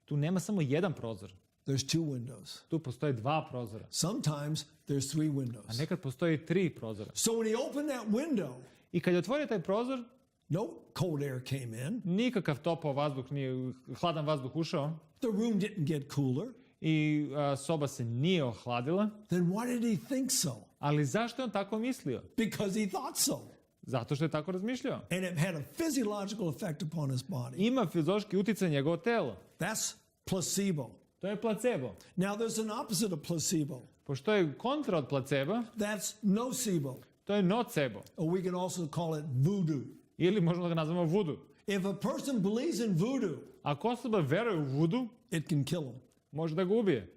Tu nema samo jedan prozor. There's 2 windows. Tu postoje 2 prozora. Sometimes there's 3 A windows. nekad postoji 3 prozora. So when he opened that window, I kad je otvorio taj prozor, no cold air came in. nikakav topao vazduh nije, hladan vazduh ušao. The room didn't get cooler. I soba se nije ohladila. Then why did he think so? Ali zašto je on tako mislio? Because he thought so. Zato što je tako razmišljao. And it had a physiological effect upon his body. Ima fiziološki uticaj na njegovo telo. That's placebo. To je placebo. Now there's an opposite of placebo. Pošto je kontra od placeba, That's nocebo. to je nocebo. Or we can also call it voodoo. Ili možemo da ga nazvamo vudu. If a person believes in voodoo, Ako osoba veruje u vudu, it can kill him. može da ga ubije.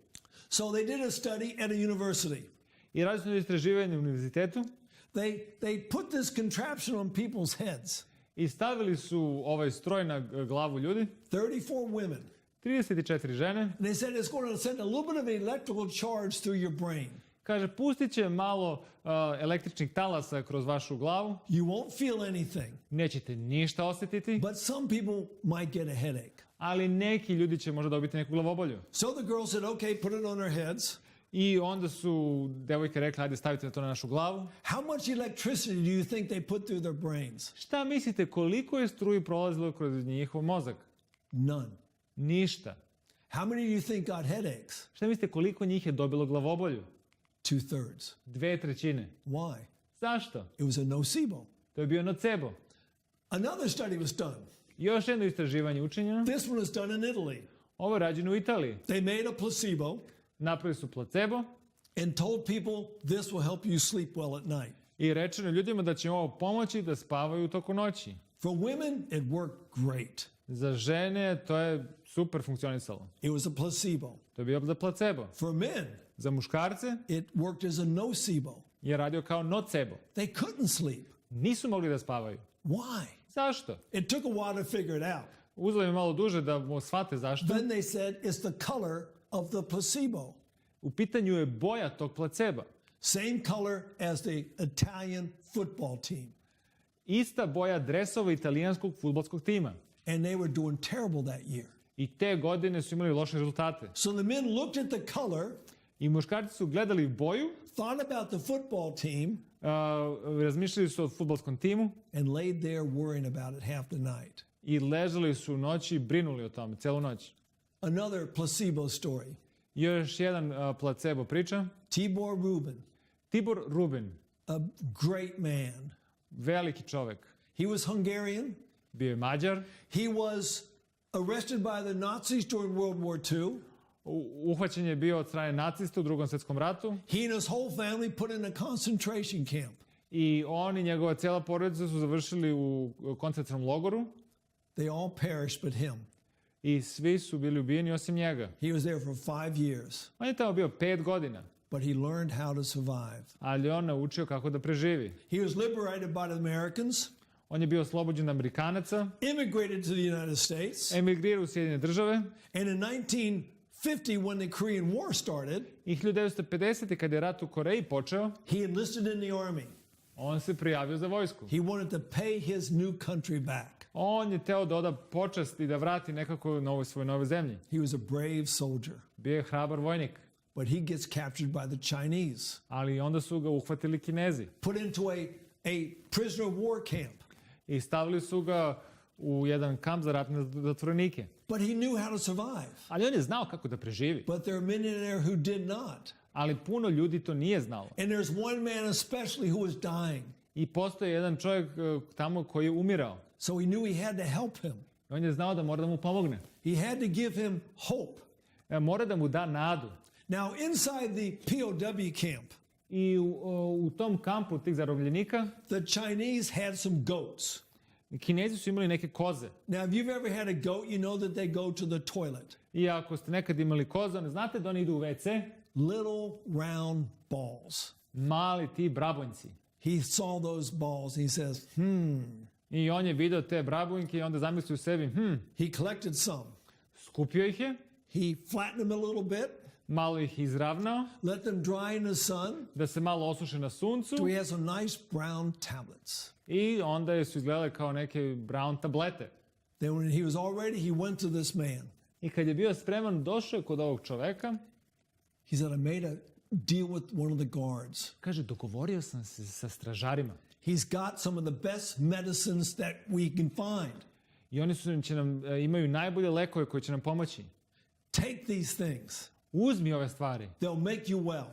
So they did a study at a university. I radili su istraživanje na univerzitetu. They put this contraption on people's heads. I stavili su ovaj stroj na glavu ljudi. 34 women. 34 žene. And they said it's going to send a little bit of electrical charge through your brain. Kaže, pustit će malo električnih talasa kroz vašu glavu. You won't feel anything. Nećete ništa osjetiti. But some people might get a headache. Ali neki ljudi će možda dobiti neku glavobolju. So the girl said, okay, put it on our heads. I onda su devojke rekli, ajde stavite to na našu glavu. How much electricity do you think they put through their brains? Šta mislite koliko je struji prolazilo kroz njihov mozak? None. Ništa. How many do you think got headaches? Šta mislite koliko njih je dobilo glavobolju? 2/3. 2/3. Why? Zašto? It was a nocebo. To je bio nocebo. Another study was done. Još jedno istraživanje učinjeno. This one was done in Italy. Ovo je rađeno u Italiji. They made a placebo Napravili su placebo and told people this will help you sleep well at night. i rečeno ljudima da će ovo pomoći da spavaju u toku noći. For women, it worked great. Za žene to je super funkcionisalo. It was a placebo. To je bio za placebo. For men, Za muškarce it worked as a nocebo. je radio kao nocebo. They couldn't sleep. Nisu mogli da spavaju. Why? Zašto? It took a while to figure it out. Uzelo im malo duže da shvate zašto. Then they said it's the color of the placebo. U pitanju je boja tog placeba. Same color as the Italian football team. Ista boja dresova italijanskog fudbalskog tima. And they were doing terrible that year. I te godine su imali loše rezultate. So the men looked at the color, I muškarci su gledali boju, thought about the football team, razmišljali su o fudbalskom timu and laid there worrying about it half the night. i ležali su u noći i brinuli o tome celu noć. Another placebo story. Još jedan placebo priča. Tibor Rubin, a great man. veliki čovek. He was Hungarian. Bio je Mađar. He was arrested by the Nazis during World War II. Uhvaćen je bio od strane nacista u Drugom svjetskom ratu. He and his whole family put in a concentration camp. I on i njegova cijela porodica su završili u koncentracionom logoru. They all perished but him. I svi su bili ubijeni osim njega. He was there for 5 years. On je tamo bio 5 godina. But he learned how to survive. Ali on naučio kako da preživi. He was liberated by the Americans. On je bio oslobođen Amerikanaca. Immigrated to the United States. Emigrirao u Sjedinjene države. And in 1950, when the Korean War started, I 1950. kad je rat u Koreji počeo, he enlisted in the army. On se prijavio za vojsku. He wanted to pay his new country back. On je teo da oda počast i da vrati nekako svojoj novoj zemlji. He was a brave soldier. Bio je hrabar vojnik. But he gets captured by the Chinese. Ali onda su ga uhvatili Kinezi. Put into a prisoner of war camp. I stavili su ga u jedan kamp za ratne zatvorenike. But he knew how to survive. Ali on je znao kako da preživi. But there are many there who did not. Ali puno ljudi to nije znalo. And there's one man especially who was dying. I postoji jedan čovjek tamo koji je umirao. So he knew he had to help him. On je znao da mora da mu pomogne. He had to give him hope. Mora da mu da nadu. Now inside the POW camp, I u tom kampu tih zarobljenika, the Chinese had some goats. Kinezi su imali neke koze. Now if you've ever had a goat, you know that they go to the toilet. I ako ste nekad imali koze, ne znate da oni idu u WC? Little round balls. Mali ti brabonjci. He saw those balls and he says, I on je video te brabunjke i onda zamislio u sebi, He collected some. Skupio ih je. He flattened them a little bit. Malo ih izravnao. Let them dry in the sun. Da se malo osuše na suncu. So he has some nice brown tablets. I onda su izgledale kao neke brown tablete. Then when he was all ready, he went to this man. I kad je bio spreman, došao kod ovog čoveka. He said, I made a deal with one of the guards. Kaže, dogovorio sam se sa stražarima. He's got some of the best medicines that we can find. I oni imaju najbolje lekove koji će nam pomoći. Take these things. Uzmi ove stvari. They'll make you well.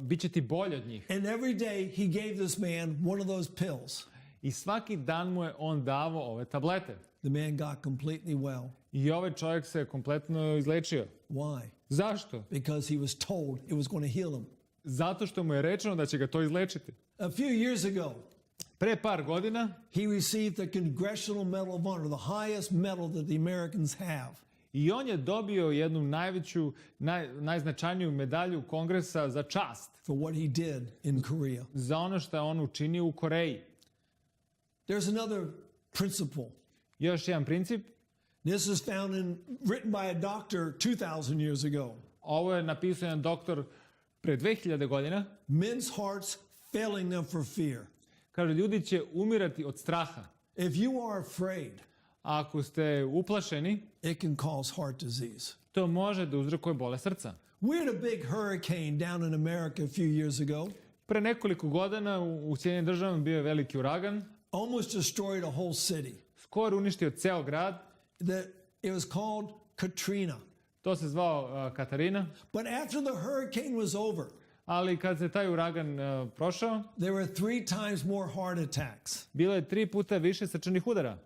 Biće ti bolje od njih. And every day he gave this man one of those pills. I svaki dan mu je on davao ove tablete. The man got completely well. I ovaj čovjek se kompletno izlečio. Why? Zašto? Because he was told it was going to heal him. Zato što mu je rečeno da će ga to izlečiti. A few years ago, pre par godina, he received the Congressional Medal of Honor, the highest medal that the Americans have. I on je dobio jednu najveću, najznačajniju medalju Kongresa za čast. For what he did in Korea. Za ono što je on učinio u Koreji. There's another principle. Još jedan princip. This is written by a doctor 2000 years ago. Ovo je napisao jedan doktor pre 2000 godina. Men's hearts failing them for fear. Kaže, ljudi će umirati od straha. If you are afraid, ako ste uplašeni, it can cause heart disease. To može da uzrokuje bolest srca. We had a big hurricane down in America a few years ago. Pre nekoliko godina u Sjedinjenim državama bio je veliki uragan. Almost destroyed a whole city. Skoro uništio ceo grad. It was called Katrina. To se zvao Katarina. But after the hurricane was over, ali kad se taj uragan prošao, there were 3 times more heart attacks. Bilo je 3 puta više srčanih udara.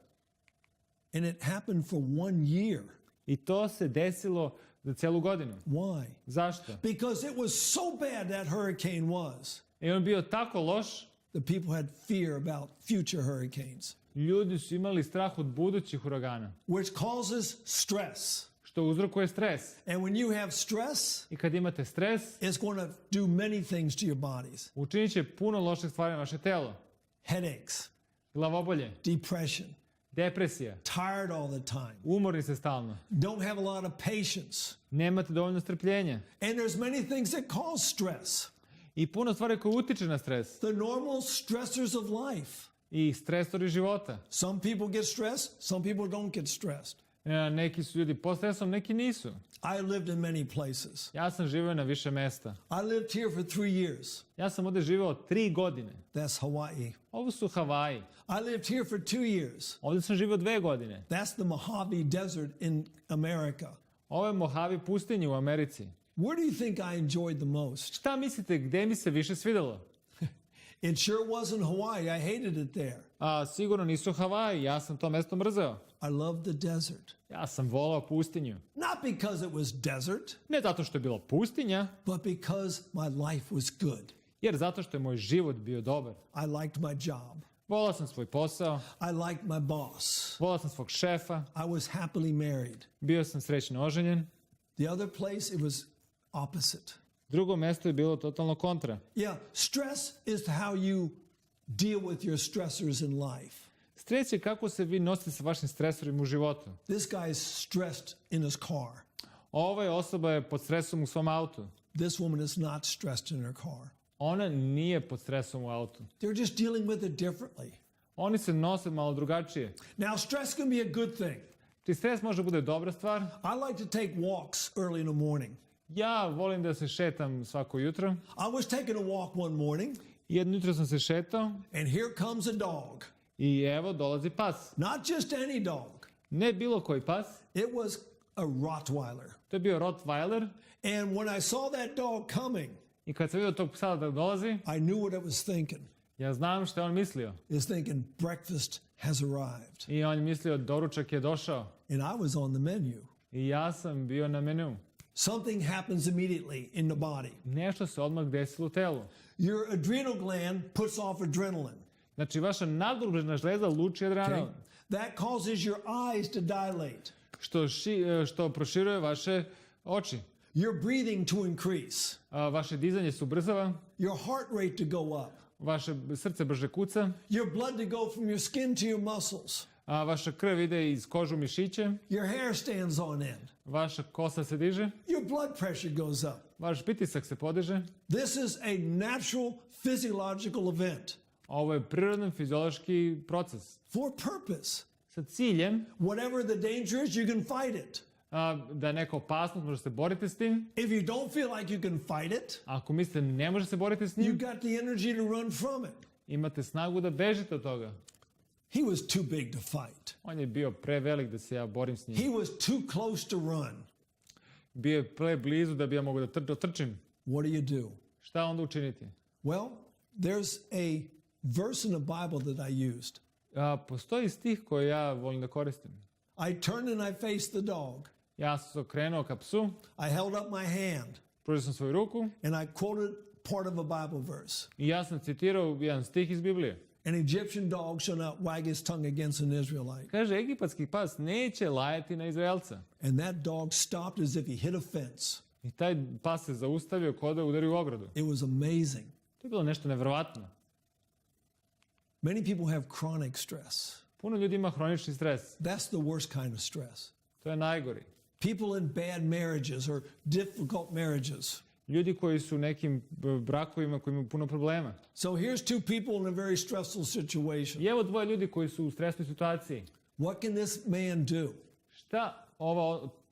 And it happened for 1 year. I to se desilo za celu godinu. Why? Zašto? Because it was so bad that hurricane was. I on bio tako loš, the people had fear about future hurricanes. Ljudi su imali strah od budućih uragana. Which causes stress. što uzrokuje stres. And when you have stress, I kad imate stres, it's going to do many things to your bodies. učinit će puno loših stvari na vaše telo. Headaches, Glavobolje, depression, depresija, tired all the time, umorni ste stalno, don't have a lot of patience. nemate dovoljno strpljenja. And there's many things that cause stress. I puno stvari koje utiče na stres. The normal stressors of life. I stresori života. Some people get stressed, some people don't get stressed. Neki su ljudi pod stresom, neki nisu. I lived in many places. Ja sam živio na više mesta. I lived here for 3 years. Ja sam ovdje živio 3 godine. That's Hawaii. Ovo su Havaji. I lived here for 2 years. Ovdje sam živio 2 godine. That's the Mojave Desert in America. Ovo je Mojave pustinje u Americi. Where do you think I enjoyed the most? Šta mislite, gdje mi se više svidjelo? It sure wasn't Hawaii. I hated it there. Sigurno nisu Havaji, ja sam to mesto mrzeo. I loved the desert. Ja sam volao pustinju. Not because it was desert, Ne zato što je bilo pustinja, but because my life was good. jer zato što je moj život bio dobar. I liked my job. Volao sam svoj posao, I liked my boss. volao sam svog šefa, I was happily married. bio sam srećno oženjen. The other place, it was opposite. Drugo mesto je bilo totalno kontra. Yeah, stress is how you deal with your stressors in life. Stres je kako se vi nosite sa vašim stresorima u životu. This guy is stressed in his car. Ova osoba je pod stresom u svom autu. This woman is not stressed in her car. Ona nije pod stresom u autu. They're just dealing with it differently. Oni se nose malo drugačije. Now, stress can be a good thing. Či stres može bude dobra stvar. I like to take walks early in the morning. Ja volim da se šetam svako jutro. I was taking a walk one morning, Jedno jutro sam se šetao and here comes a dog. i evo dolazi pas. Not just any dog. Ne bilo koji pas. It was a Rottweiler. To je bio Rottweiler. And when I saw that dog coming, I kad sam vidio tog psa da dolazi, I knew what it was thinking. ja znam što je on mislio. It was thinking breakfast has arrived. I on je mislio doručak je došao. And I was on the menu. I ja sam bio na meniju. Something happens immediately in the body. Nešto se odmah desilo u telu. Your adrenal gland puts off adrenaline. Znači, vaša nadlužna žleza luči adrenalin. That causes your eyes to dilate. Što proširuje vaše oči. Your breathing to increase. Vaše dizanje se ubrzava. Your heart rate to go up. Vaše srce brže kuca. Your blood to go from your skin to your muscles. Vaša krv ide iz kožu mišiće. Your hair stands on end. Vaša kosa se diže. Your blood pressure goes up. Vaš pritisak se podiže. This is a natural physiological event. Ovo je prirodan fiziološki proces. For purpose. Sa ciljem Whatever the danger is, you can fight it. da je neka opasnost, možete se boriti s tim. If you don't feel like you can fight it, Ako mislite ne može se boriti s you njim, got the energy to run from it. imate snagu da bežite od toga. He was too big to fight. On je bio prevelik da se ja borim s njim. He was too close to run. Bio je preblizu da bi ja mogao da trčim. What do you do? Šta onda učiniti? Well, there's a verse in the Bible that I used. Postoji stih koji ja volim da koristim. I turned and I faced the dog. Ja sam se okrenuo ka psu, I held up my hand pružio sam svoju ruku and I quoted part of a Bible verse. i ja sam citirao jedan stih iz Biblije. An Egyptian dog shall not wag his tongue against an Israelite. Kaže, egipatski pas neće lajati na Izraelca. And that dog stopped as if he hit a fence. I taj pas se zaustavio kao da udari u ogradu. It was amazing. To je bilo nešto nevjerovatno. Many people have chronic stress. Puno ljudi ima hronični stres. That's the worst kind of stress. To je najgori. People in bad marriages or difficult marriages. Ljudi koji su u nekim brakovima koji imaju puno problema. So here's two people in a very stressful situation. I evo dvoje ljudi koji su u stresnoj situaciji. What can this man do? Šta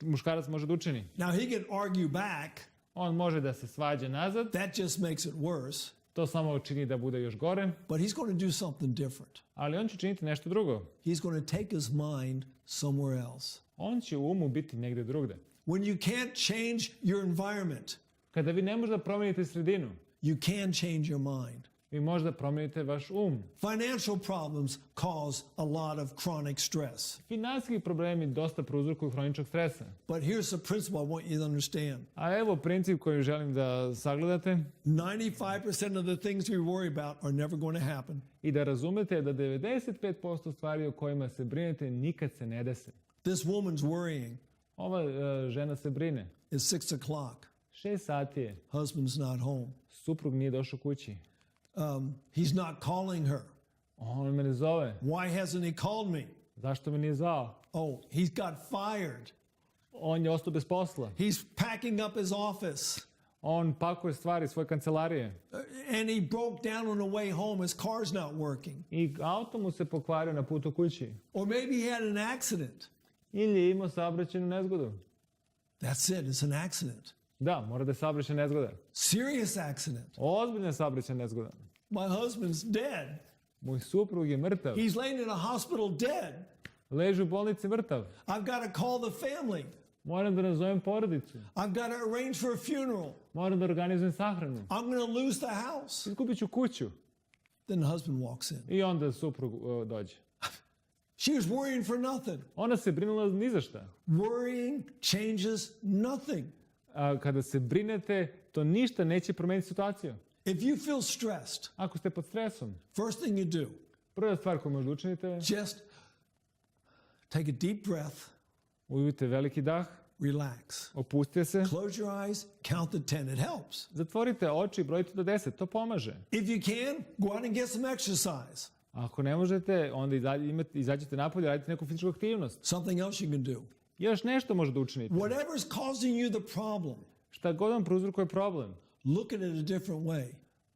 muškarac može da učini? Now he can argue back. On može da se svađa nazad. That just makes it worse. To samo čini da bude još gore. But he's going to do something different. Ali on će činiti nešto drugo. He's going to take his mind somewhere else. On će u umu biti negdje drugde. When you can't change your environment, Kada vi ne možete da promijenite sredinu, you can change your mind. vi možete da promijenite vaš um. Financial problems cause a lot of chronic stress. Finansijski problemi dosta prouzrokuju hroničnog stresa. But here's the principle I want you to understand. A evo princip koji želim da sagledate 95% of the things we worry about are never going to happen. i da razumete da 95% stvari o kojima se brinete nikad se ne dese. This woman's worrying. Ova žena se brine. It's 6 o'clock. 6 sati je. Husband's not home. Suprug nije došao kući. He's not calling her. On me ne zove. Why hasn't he called me? Zašto me nije zvao? Oh, he's got fired. On je ostao bez posla. He's packing up his office. On pakuje stvari svoje kancelarije. And he broke down on the way home. His car's not working. I auto mu se pokvario na putu kući. Or maybe he had an accident. Ili je imao saobraćajnu nezgodu. That's it. It's an accident. Da, mora da je saobraćajna nezgoda. Serious accident. Ozbiljna saobraćajna nezgoda. My husband's dead. Moj suprug je mrtav. He's laying in a hospital dead. Leži u bolnici mrtav. I've got to call the family. Moram da nazovem porodicu. I've got to arrange for a funeral. Moram da organizujem sahranu. I'm going to lose the house. Izgubit ću kuću. Then the husband walks in. I onda suprug dođe. She was worrying for nothing. Ona se brinula ni za šta. Worrying changes nothing. Kada se brinete, to ništa neće promeniti situaciju. If you feel stressed, Ako ste pod stresom, first thing you do, prva stvar koju možda učinite je just take a deep breath, ujmite veliki dah, relax. opustite se, Close your eyes, count to 10. It helps. zatvorite oči i brojite do 10. To pomaže. If you can, go out and get some exercise. Ako ne možete, onda izađite napolje, radite neku fizičku aktivnost. Something else you can do. Još nešto možda učinite. Whatever's causing you the problem, Šta god vam prouzrokuje problem, look at it a different way.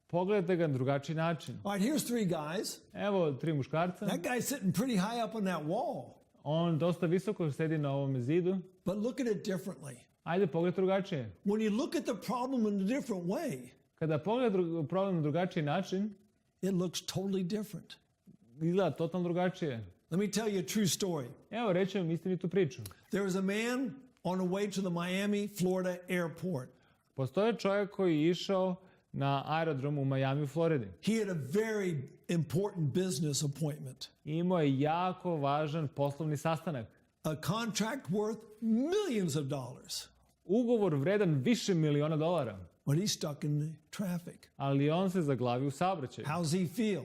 pogledajte ga na drugačiji način. All right, here's 3 guys. Evo 3 muškarca. That guy's sitting pretty high up on that wall. On dosta visoko sedi na ovom zidu. But look at it differently. Ajde pogledajte drugačije. When you look at the problem in a different way, Kada pogledate problem na drugačiji način, it looks totally different. izgleda totalno drugačije. Let me tell you a true story. Evo, reći vam istinitu priču. There was a man on the way to the Miami, Florida airport. Postoje čovjek koji je išao na aerodrom u Miami u Floridi. He had a very important business appointment. Imao je jako važan poslovni sastanak. A contract worth millions of dollars. Ugovor vredan više miliona dolara. But he's stuck in the traffic. Ali on se zaglavio u saobraćaju. How's he feel?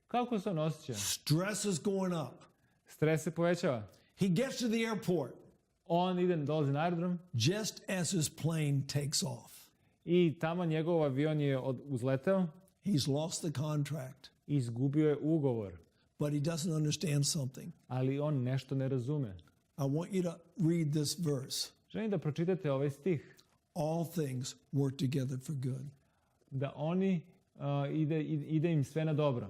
Kako se on osjeća? Stress is going up. Stres se povećava. He gets to the airport On dolazi na aerodrom just as his plane takes off. i tamo njegov avion je uzleteo He's lost the contract, i izgubio je ugovor. but he doesn't understand something. Ali on nešto ne razume. I want you to read this verse. Želim da pročitate ovaj stih. All things work together for good. Da oni ide im sve na dobro.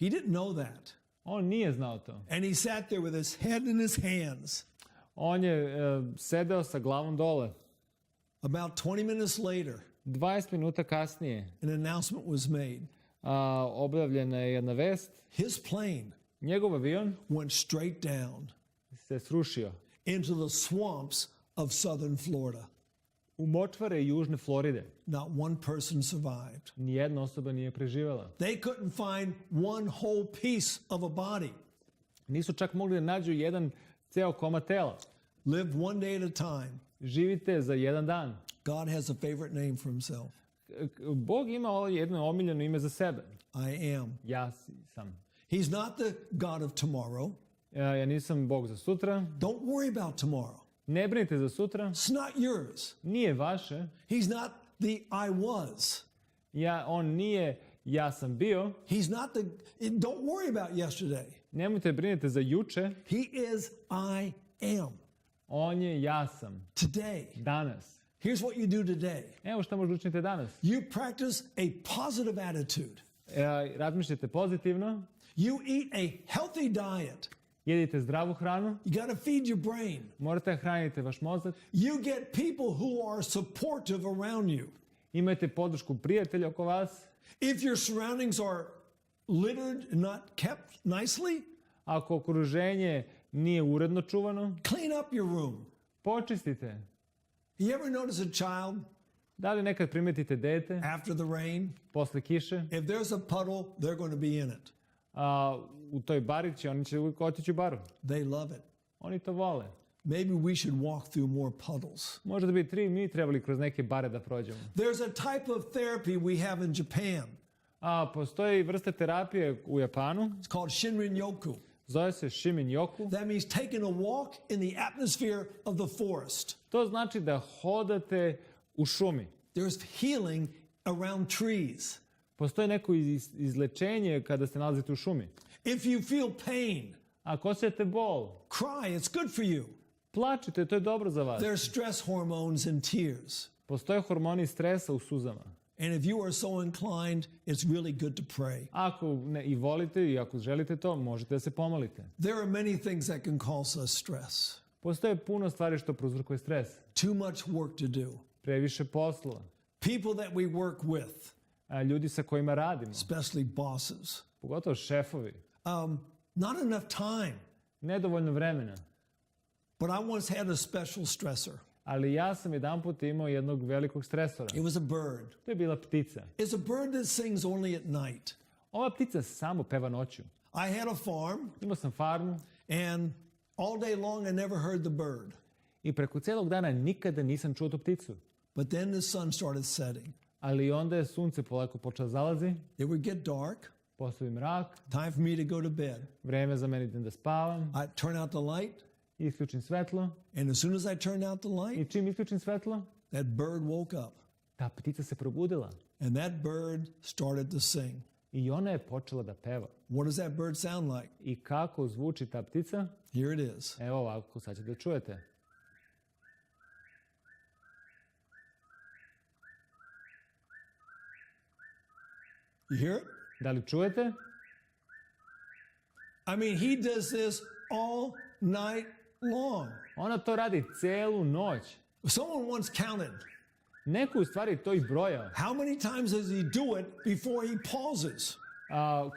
He didn't know that. On nije znao to. And he sat there with his head in his hands. On je sedeo sa glavom dole. About 20 minutes later, 20 minuta kasnije an announcement was made. Objavljena je jedna vest. His plane Njegov avion went straight down se srušio into the swamps of southern Florida. u močvare južne Floride. Not one person survived. Nijedna osoba nije preživjela. They couldn't find one whole piece of a body. Nisu čak mogli da nađu jedan ceo komad tela. Live one day at a time. Živite za jedan dan. God has a favorite name for himself. Bog ima jedno omiljeno ime za sebe. I am. Ja sam. He's not the God of tomorrow. Ja nisam Bog za sutra. Don't worry about tomorrow. Ne brinite za sutra. It's not yours. Nije vaše. He's not the I was. On nije ja sam bio. He's not the, don't worry about yesterday. Nemojte brinite za juče. He is I am. On je ja sam. Today. Danas. Here's what you do today. Evo šta možda učinite danas. You practice a positive attitude. Razmišljate pozitivno. You eat a healthy diet. Jedite zdravu hranu. You got to feed your brain. Morate hraniti vaš mozak. You get people who are supportive around you. Imajte podršku prijatelja oko vas. If your surroundings are littered and not kept nicely, Ako okruženje nije uredno čuvano, clean up your room. počistite. You ever notice a child Da li nekad primetite dete after the rain? posle kiše? If there's a puddle, they're going to be in it. U toj barici, oni će uvijek otići u baru. They love it. Oni to vole. Maybe we should walk through more puddles. Možda bi mi trebali kroz neke bare da prođemo. There's a type of therapy we have in Japan. Postoji vrsta terapije u Japanu. It's called Shinrin-yoku. Zove se Shimin Yoku. That means taking a walk in the atmosphere of the forest. To znači da hodate u šumi. There's healing around trees. Postoji neko izlečenje kada se nalazite u šumi. If you feel pain, Ako osjećate bol, cry, it's good for you. plačite, to je dobro za vas. There's stress hormones in tears. Postoje hormoni stresa u suzama. And if you are so inclined, it's really good to pray. Ako i volite i ako želite to, možete da se pomolite. There are many things that can cause us stress. Postoje puno stvari što prouzrokuje stres. Too much work to do. Previše posla. People that we work with, Ljudi sa kojima radimo. especially bosses. Pogotovo šefovi. Not enough time. Nedovoljno vremena. But I once had a special stressor. Ali ja sam jedanput imao jednog velikog stresora. It was a bird. To je bila ptica. It's a bird that sings only at night. Ova ptica samo peva noću. I had a farm, Imao sam farmu and all day long I never heard the bird. i preko celog dana nikada nisam čuo tu pticu. But then the sun started setting. Ali onda je sunce polako počelo zalazi, It would get dark, postavi mrak, time for me to go to bed. vreme za mene da spavam, I turn out the light, isključim svetlo and as soon as I turned out the i light, čim isključim svetlo, that bird woke up. ta ptica se probudila And that bird started to sing. i ona je počela da peva. What does that bird sound like? I kako zvuči ta ptica? Here it is. Evo ovako, sad ćete da čujete. You hear it? Da li čujete? I mean, he does this all night long. Ona to radi celu noć. Someone once counted Neko u stvari to i broja. how many times does he do it before he pauses?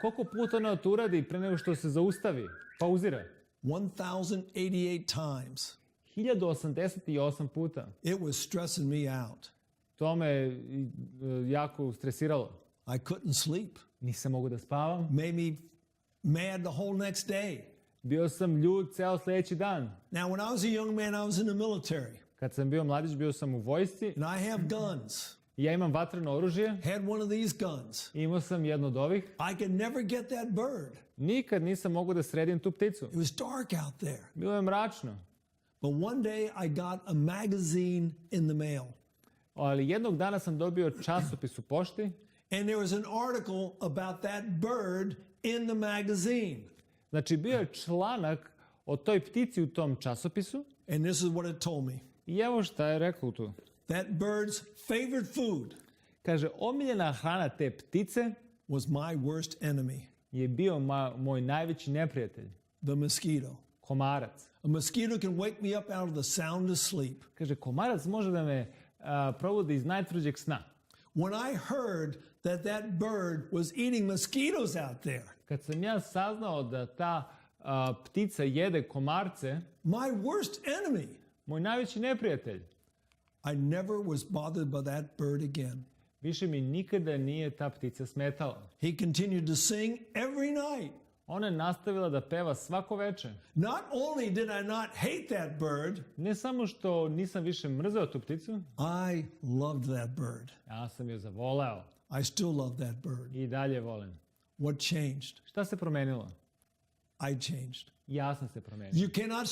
Koliko puta ona to uradi pre nego što se zaustavi, pauzira? 1,088 times. 1088 puta. It was stressing me out. To me jako stresiralo. I couldn't sleep. Nisam mogu da spavam. Made me mad the whole next day. Bio sam ljud ceo sledeći dan. Now, when I was a young man, I was in the military, Kad sam bio mladić, bio sam u vojsci. and I have guns. Ja imam vatreno oružje. Had one of these guns. Imao sam jedno od ovih. I could never get that bird. Nikad nisam mogao da sredim tu pticu. It was dark out there. Bilo je mračno. But one day I got a magazine in the mail, Ali jednog dana sam dobio časopis u pošti and there was an article about that bird in the magazine. Znači, bio je članak o toj ptici u tom časopisu And this is what it told me. i evo šta je rekao tu. That bird's favorite food Kaže, omiljena hrana te ptice was my worst enemy, je bio moj najveći neprijatelj, the mosquito. komarac. A mosquito can wake me up out of the sound of sleep. Kaže, komarac može da me probudi iz najtvrđeg sna. When I heard that that bird was eating mosquitoes out there, Kad sam ja saznao da ta ptica jede komarce, my worst enemy, moj najveći neprijatelj, I never was bothered by that bird again. više mi nikada nije ta ptica smetala. He continued to sing every night. Ona je nastavila da peva svako veče. Not only did I not hate that bird, Ne samo što nisam više mrzeo tu pticu, I loved that bird. ja sam je zavoleo I still love that bird. i dalje volim. What changed? Šta se promenilo? I changed. Ja sam se promenio. You cannot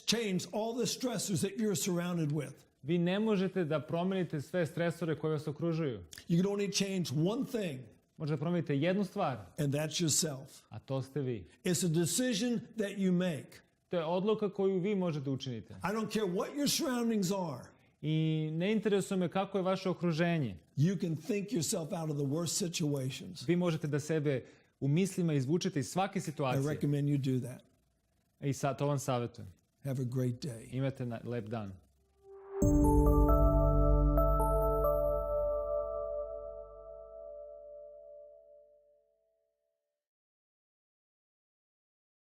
change all the stressors that you're surrounded with. Vi ne možete da promenite sve stresore koje vas okružuju. You can only change one thing, Možete da promenite jednu stvar, and that's yourself. a to ste vi. It's a decision that you make. To je odluka koju vi možete učiniti. I don't care what your surroundings are. I ne interesuje me kako je vaše okruženje. You can think yourself out of the worst situations. Vi možete da sebe u mislima izvučete iz svake I situacije. recommend you do that. I to vam savjetujem. Have a great day. Imate lep dan.